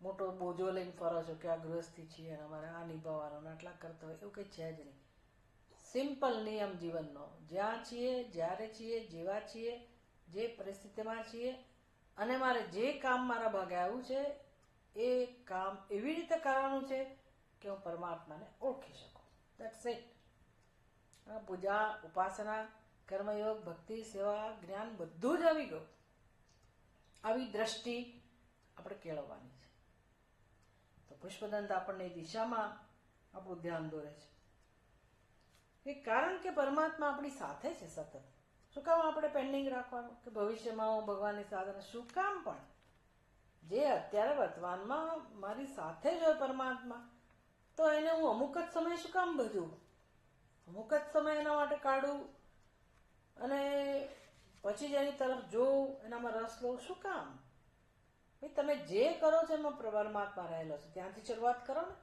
S1: મોટો બોજો લઈને ફરો છો કે આ ગૃહસ્થી છીએ અને અમારે આ નિભાવવાનો, આટલા કરતા હોય, એવું કંઈ છે જ નહીં. સિમ્પલ નિયમ જીવનનો, જ્યાં છીએ, જ્યારે છીએ, જેવા છીએ, જે પરિસ્થિતિમાં છીએ, અને મારે જે કામ મારા ભાગે આવ્યું છે એ કામ એવી રીતે કરવાનું છે કે હું પરમાત્માને ઓળખી શકું. That's it. પૂજા, ઉપાસના, કર્મયોગ, ભક્તિ, સેવા, જ્ઞાન બધું જ આવી ગયું. આવી દ્રષ્ટિ આપણે કેળવવાની છે. તો પુષ્પદંત આપણને એ દિશામાં આપણું ધ્યાન દોરે છે. કારણ કે પરમાત્મા આપણી સાથે છે સતત. શું કામ આપણે પેન્ડિંગ રાખવાનું કે ભવિષ્યમાં હું ભગવાનની સાધના? શું કામ? પણ જે અત્યારે વર્તમાનમાં મારી સાથે જ હોય પરમાત્મા, તો એને હું અમુક જ સમય શું કામ બધું, અમુક જ સમય એના માટે કાઢું અને પછી જ એની તરફ જોઉં, એનામાં રસ લઉં? શું કામ? ભાઈ, તમે જે કરો છો એમાં પરમાત્મા રહેલો છે, ત્યાંથી શરૂઆત કરો ને.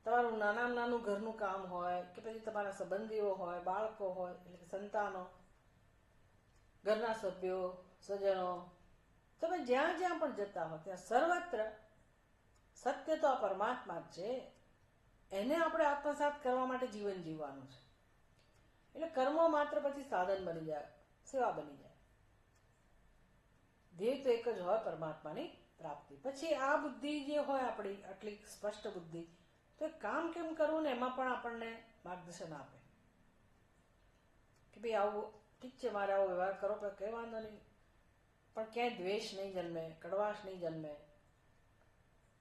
S1: તમારું નાનામાં નાનું ઘરનું કામ હોય કે પછી તમારા સંબંધીઓ હોય, બાળકો હોય, એટલે કે સંતાનો, ઘરના સભ્યો, સ્વજનો, તમે જ્યાં જ્યાં પણ જતા હો ત્યાં સર્વત્ર સત્ય તો આ પરમાત્મા જ છે. એને આપણે આત્મસાત કરવા માટે જીવન જીવવાનું છે. એટલે કર્મો માત્ર પછી સાધન બની જાય, સેવા બની જાય. ધ્યેય તો એક જ હોય, પરમાત્માની પ્રાપ્તિ. પછી આ બુદ્ધિ જે હોય આપણી, આટલી સ્પષ્ટ બુદ્ધિ, તો એ કામ કેમ કરવું ને એમાં પણ આપણને માર્ગદર્શન આપે કે ભાઈ આવું ઠીક છે, મારે આવો વ્યવહાર કરો, પણ કઈ વાંધો નહીં, પણ ક્યાંય દ્વેષ નહીં જન્મે, કડવાશ નહીં જન્મે.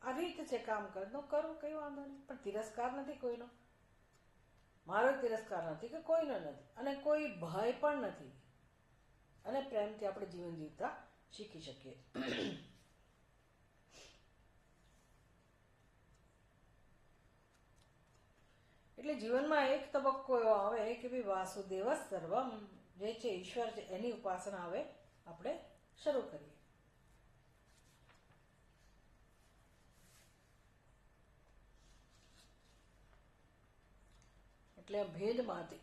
S1: આ રીત છે કામ કરનો, કરું કઈ વાંધો નહીં, પણ તિરસ્કાર નથી કોઈનો. મારો તિરસ્કાર નથી કે કોઈનો નથી, અને કોઈ ભય પણ નથી, અને પ્રેમથી આપણે જીવન જીવતા શીખી શકીએ. એટલે જીવનમાં એક તબક્કો એવો આવે કે ભાઈ વાસુદેવ સર્વમ, જે છે ઈશ્વર છે, એની ઉપાસના હવે આપણે શરૂ કરીએ. એટલે ભેદમાંથી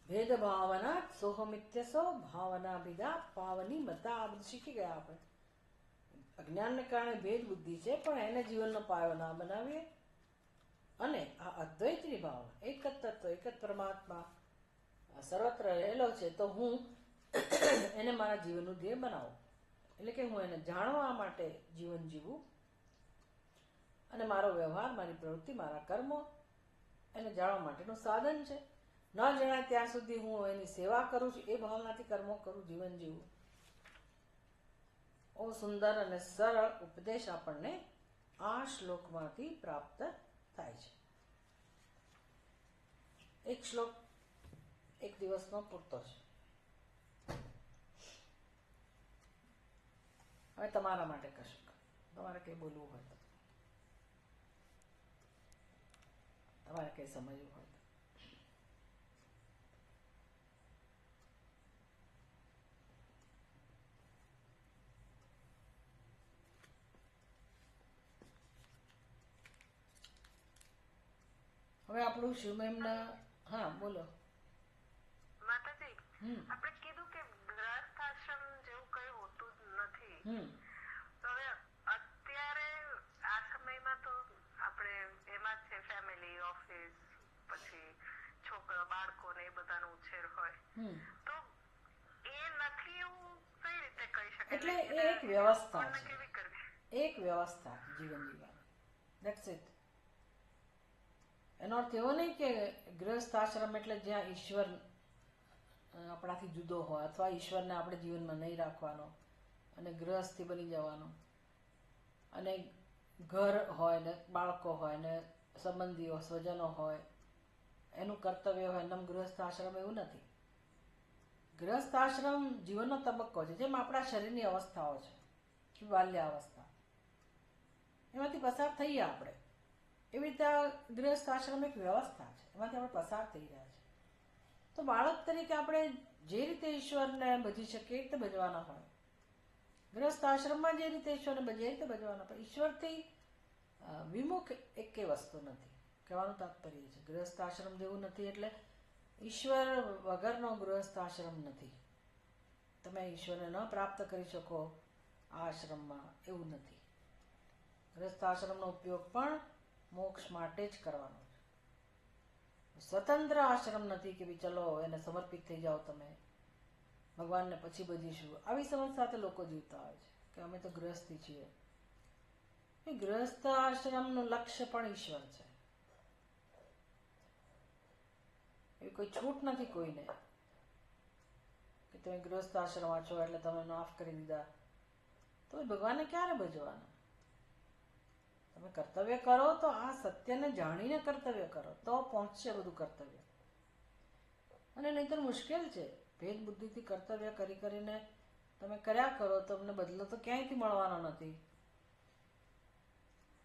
S1: ભેદ ભાવના સોહમિત્યસો ભાવના ભેદા પાવની મતા, આ બધું શીખી ગયા આપણે. અજ્ઞાનને કારણે ભેદ બુદ્ધિ છે, પણ એને જીવનનો પાયો ના બનાવીએ. અને આ અદ્વૈતની ભાવના, એક જ તત્વ, એક જ પરમાત્મા સર્વત્ર રહેલો છે, તો હું એને મારા જીવનનું ધ્યેય બનાવું. એટલે કે હું એને જાણવા માટે જીવન જીવું, અને મારો વ્યવહાર, મારી પ્રવૃત્તિ, મારા કર્મો એને જાણવા માટેનું સાધન છે. ન જણાય ત્યાં સુધી હું એની સેવા કરું છું, એ ભાવનાથી કર્મો કરું, જીવન જીવું. ઓ સુંદર અને સરળ ઉપદેશ આપણને આ શ્લોકમાંથી પ્રાપ્ત થાય છે. એક શ્લોક એક દિવસનો પૂરતો છે. હવે તમારા માટે કશું, તમારે કંઈ બોલવું હોય તો, તમારે કંઈ સમજવું હોય તો. હવે આપણું શિવમેમના, હા બોલો.
S2: માતાજી, આપણે કીધું કે ગ્રસ્થ આશ્રમ જેવું કઈ હોતું જ નથી. તો હવે અત્યારે આ સમયમાં તો આપણે એમાં જ છે, ફેમિલી, ઓફિસ, પછી છોકરા, બાળકો ને એ બધાનો ઉછેર હોય, તો એ નથી એવું કઈ રીતે કહી શકાય?
S1: એટલે એ એક વ્યવસ્થા છે, કેવી કરવી? એક વ્યવસ્થા જીવન જીવવાની, ધેટ્સ ઇટ. એનો અર્થ એવો નહીં કે ગૃહસ્થ આશ્રમ એટલે જ્યાં ઈશ્વર આપણાથી જુદો હોય, અથવા ઈશ્વરને આપણે જીવનમાં નહીં રાખવાનો અને ગૃહસ્થી બની જવાનો, અને ઘર હોય ને બાળકો હોય ને સંબંધીઓ સ્વજનો હોય, એનું કર્તવ્ય હોય, એમ ગૃહસ્થ આશ્રમ એવું નથી. ગૃહસ્થ આશ્રમ જીવનનો તબક્કો છે, જેમ આપણા શરીરની અવસ્થાઓ છે, બાલ્ય અવસ્થા, એમાંથી પસાર થઈએ આપણે. એવી રીતે ગૃહસ્થ આશ્રમ એક વ્યવસ્થા છે, એમાંથી આપણે પસાર થઈ રહ્યા છીએ. તો બાળક તરીકે આપણે જે રીતે ઈશ્વરને ભજી શકીએ એ રીતે ભજવાના હોય. ગૃહસ્થ આશ્રમમાં જે રીતે ઈશ્વરને ભજીએ એ રીતે ભજવાના હોય. ઈશ્વરથી વિમુખ એકે વસ્તુ નથી, કહેવાનું તાત્પર્ય છે. ગૃહસ્થ આશ્રમ જેવું નથી એટલે ઈશ્વર વગરનો ગૃહસ્થ આશ્રમ નથી. તમે ઈશ્વરને ન પ્રાપ્ત કરી શકો આ આશ્રમમાં, એવું નથી. ગૃહસ્થ આશ્રમનો ઉપયોગ પણ મોક્ષ માટે જ કરવાનો છે. સ્વતંત્ર આશ્રમ નથી કે ભાઈ ચલો એને સમર્પિત થઈ જાઓ તમે, ભગવાનને પછી ભજીશું. આવી સમજ સાથે લોકો જીવતા હોય છે કે અમે તો ગૃહસ્થી છીએ. એ ગૃહસ્થ આશ્રમનું લક્ષ્ય પણ ઈશ્વર છે. એવી કોઈ છૂટ નથી કોઈને કે તમે ગૃહસ્થ આશ્રમમાં છો એટલે તમે માફ કરી દીધા. તો ભગવાનને ક્યારે ભજવાના? તમે કર્તવ્ય કરો તો આ સત્યને જાણીને કર્તવ્ય કરો, તો પહોંચશે બધું કર્તવ્ય. અને નહીંતર મુશ્કેલ છે. ભેદ બુદ્ધિથી કર્તવ્ય કરી કરીને તમે કર્યા કરો, તમને બદલો તો ક્યાંયથી મળવાનો નથી.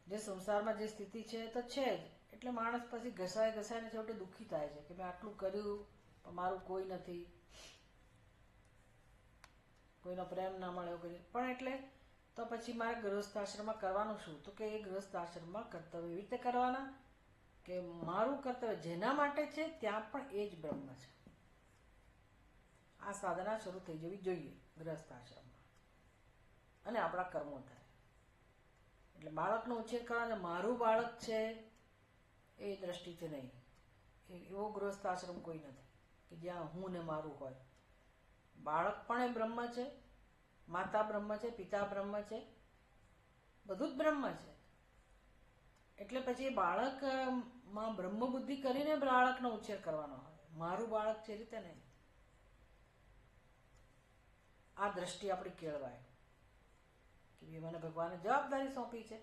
S1: જે સંસારમાં જે સ્થિતિ છે એ તો છે જ. એટલે માણસ પછી ઘસાય ઘસાઈને છેવટે દુઃખી થાય છે કે મેં આટલું કર્યું પણ મારું કોઈ નથી, કોઈનો પ્રેમ ના મળ્યો, પણ એટલે તો પછી મારે ગૃહસ્થ આશ્રમમાં કરવાનું શું? તો કે એ ગૃહસ્થ આશ્રમમાં કર્તવ્ય એવી રીતે કરવાના કે મારું કર્તવ્ય જેના માટે છે ત્યાં પણ એ જ બ્રહ્મ છે. આ સાધના શરૂ થઈ જવી જોઈએ ગૃહસ્થ આશ્રમમાં, અને આપણા કર્મો થાય. એટલે બાળકનો ઉછેર કરવાનો, મારું બાળક છે એ દ્રષ્ટિથી નહીં. એવો ગૃહસ્થ આશ્રમ કોઈ નથી કે જ્યાં હું ને મારું હોય. બાળક પણ એ બ્રહ્મ છે, માતા બ્રહ્મ છે, પિતા બ્રહ્મ છે, બધું જ બ્રહ્મ છે. એટલે પછી બાળકમાં બ્રહ્મ બુદ્ધિ કરીને બાળકનો ઉછેર કરવાનો હોય. મારું બાળક છે રીતે નહીં. આ દ્રષ્ટિ આપણી કેળવાય કે મને ભગવાને જવાબદારી સોંપી છે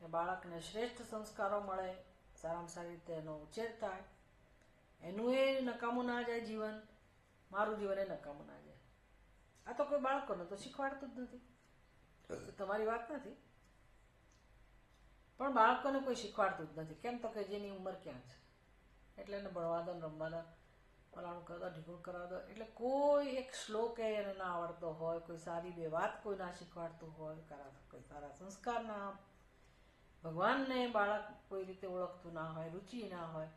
S1: કે બાળકને શ્રેષ્ઠ સંસ્કારો મળે, સારામાં સારી રીતે એનો ઉછેર થાય, એનું એ નકામું ના જાય જીવન, મારું જીવન એ નકામું ના જાય. આ તો કોઈ બાળકોને તો શીખવાડતું જ નથી, તમારી વાત નથી, પણ બાળકોને કોઈ શીખવાડતું જ નથી. કેમ તો કે જેની ઉંમર ક્યાં છે એટલે એને ભણવા દો, રમવા દો, ફલાણું કરવા દો, ઢીકણું કરવા દો. એટલે કોઈ એક શ્લોક એને ના આવડતો હોય, કોઈ સારી બે વાત કોઈ ના શીખવાડતું હોય, કોઈ સારા સંસ્કાર ના, ભગવાનને બાળક કોઈ રીતે ઓળખતું ના હોય, રુચિ ના હોય,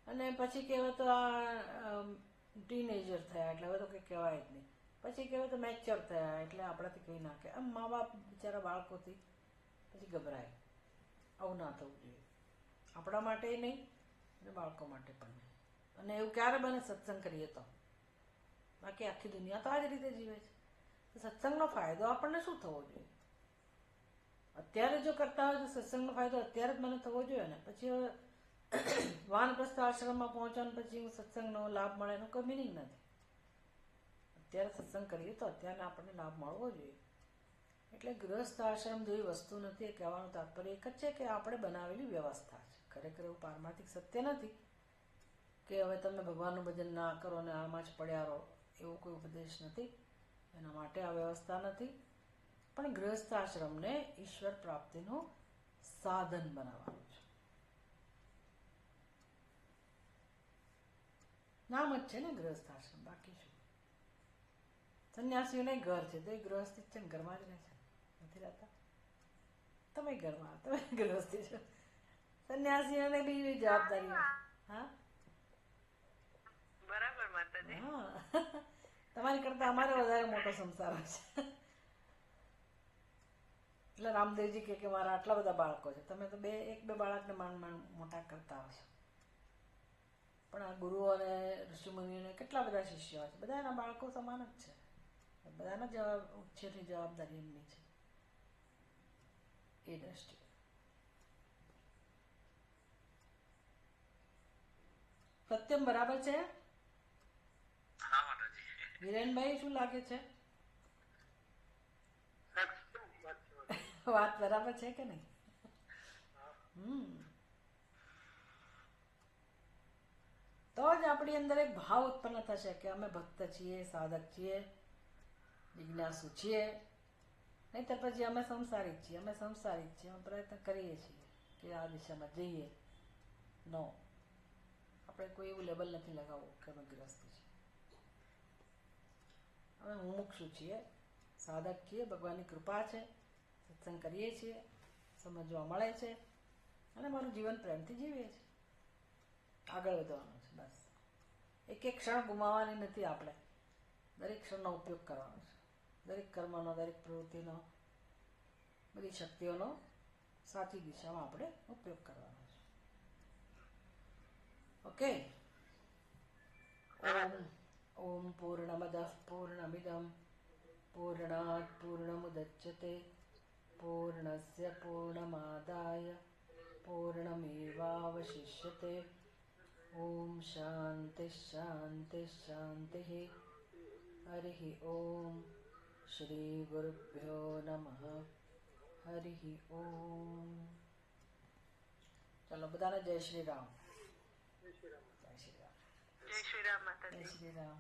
S1: અને પછી કહેવાય તો આ ટીનેજર થયા એટલે હવે તો કંઈ કહેવાય જ નહીં, પછી કહેવાય તો મેચ્યોર થયા એટલે આપણાથી કંઈ ના કહે. આમ મા બાપ બિચારા બાળકોથી પછી ગભરાય. આવું ના થવું જોઈએ, આપણા માટે નહીં અને બાળકો માટે પણ નહીં. અને એવું ક્યારે બને સત્સંગ કરીએ તો, બાકી આખી દુનિયા તો આ જ રીતે જીવે છે. તો સત્સંગનો ફાયદો આપણને શું થવો જોઈએ? અત્યારે જો કરતા હોય તો સત્સંગનો ફાયદો અત્યારે જ મને થવો જોઈએ ને. પછી હવે વાનપ્રસ્થ આશ્રમમાં પહોંચવાનું પછી હું સત્સંગનો લાભ મળે એનો કોઈ મિનિંગ નથી. અત્યારે સત્સંગ કરીએ તો અત્યારે આપણને લાભ મળવો જોઈએ. એટલે ગૃહસ્થ આશ્રમ જેવી વસ્તુ નથી. એ કહેવાનું તાત્પર્ય એક જ છે કે આપણે બનાવેલી વ્યવસ્થા છે. ખરેખર એવું પારમાર્થિક સત્ય નથી કે હવે તમે ભગવાનનું ભજન ના કરો ને આમાં જ પડ્યા રહો, એવો કોઈ ઉપદેશ નથી. એના માટે આ વ્યવસ્થા નથી, પણ ગૃહસ્થ આશ્રમને ઈશ્વર પ્રાપ્તિનું સાધન બનાવવાનું છે. નામ જ છે ને ગૃહસ્થ આશ્રમ, બાકી શું? સંન્યાસીઓને ઘર છે તો એ ગૃહસ્થી જ છે ને, ઘરમાં જ રહે છે, નથી રહેતા. તમે ઘરમાં, તમે ગૃહસ્થી છો. સંન્યાસીઓને બી જવાબદારી હોય. હા
S2: બરાબર માતાજી.
S1: હા, તમારી કરતા અમારે વધારે મોટો સંસાર છે. એટલે રામદેવજી કે મારા આટલા બધા બાળકો છે, તમે તો એક બે બાળકને માંડ મોટા કરતા હશો. પણ આ ગુરુઓ અને ઋષિમુનિઓને કેટલા બધા શિષ્યો છે, બધા એના બાળકો સમાન જ છે. બધાના ઉછેરની જવાબદારી એમની છે. એ દ્રષ્ટિએ સત્યમ બરાબર છે. વિરેનભાઈ શું લાગે છે? વાત બરાબર છે કે નહીં? તો જ આપણી અંદર એક ભાવ ઉત્પન્ન થશે કે અમે ભક્ત છીએ, સાધક છીએ, જિજ્ઞાસુ છીએ. નહીંતર પછી અમે સંસારી છીએ, અમે પ્રયત્ન કરીએ છીએ કે આ દિશામાં જઈએ. નો, આપણે કોઈ એવું લેબલ નથી લગાવવું કે અમે ગૃહસ્થ છીએ. અમે મુમુક્ષુ છીએ, સાધક છીએ, ભગવાનની કૃપા છે, સત્સંગ કરીએ છીએ, સમજવા મળે છે અને મારું જીવન પ્રેમથી જીવીએ છીએ. આગળ વધવાનું છે બસ. એક એક ક્ષણ ગુમાવવાની નથી આપણે, દરેક ક્ષણનો ઉપયોગ કરવાનો છે. દરેક કર્મનો, દરેક પ્રવૃત્તિનો, બધી શક્તિઓનો સાચી દિશામાં આપણે ઉપયોગ કરવાનો છે. ઓકે. ઓમ પૂર્ણમદ પૂર્ણમિદમ પૂર્ણાત પૂર્ણમુદચ્યતે પૂર્ણસ્ય પૂર્ણમાદાય પૂર્ણમેવાવશિષ્યતે. ઓમ શાંતિ શાંતિ શાંતિ. હરિ ઓમ. શ્રી ગુરુભ્યો નમઃ. હરિ ઓમ. ચલો બધાને જય શ્રી રામ. જય શ્રી રામ.
S2: જય શ્રી રામ માતાજી.
S1: જય શ્રી રામ.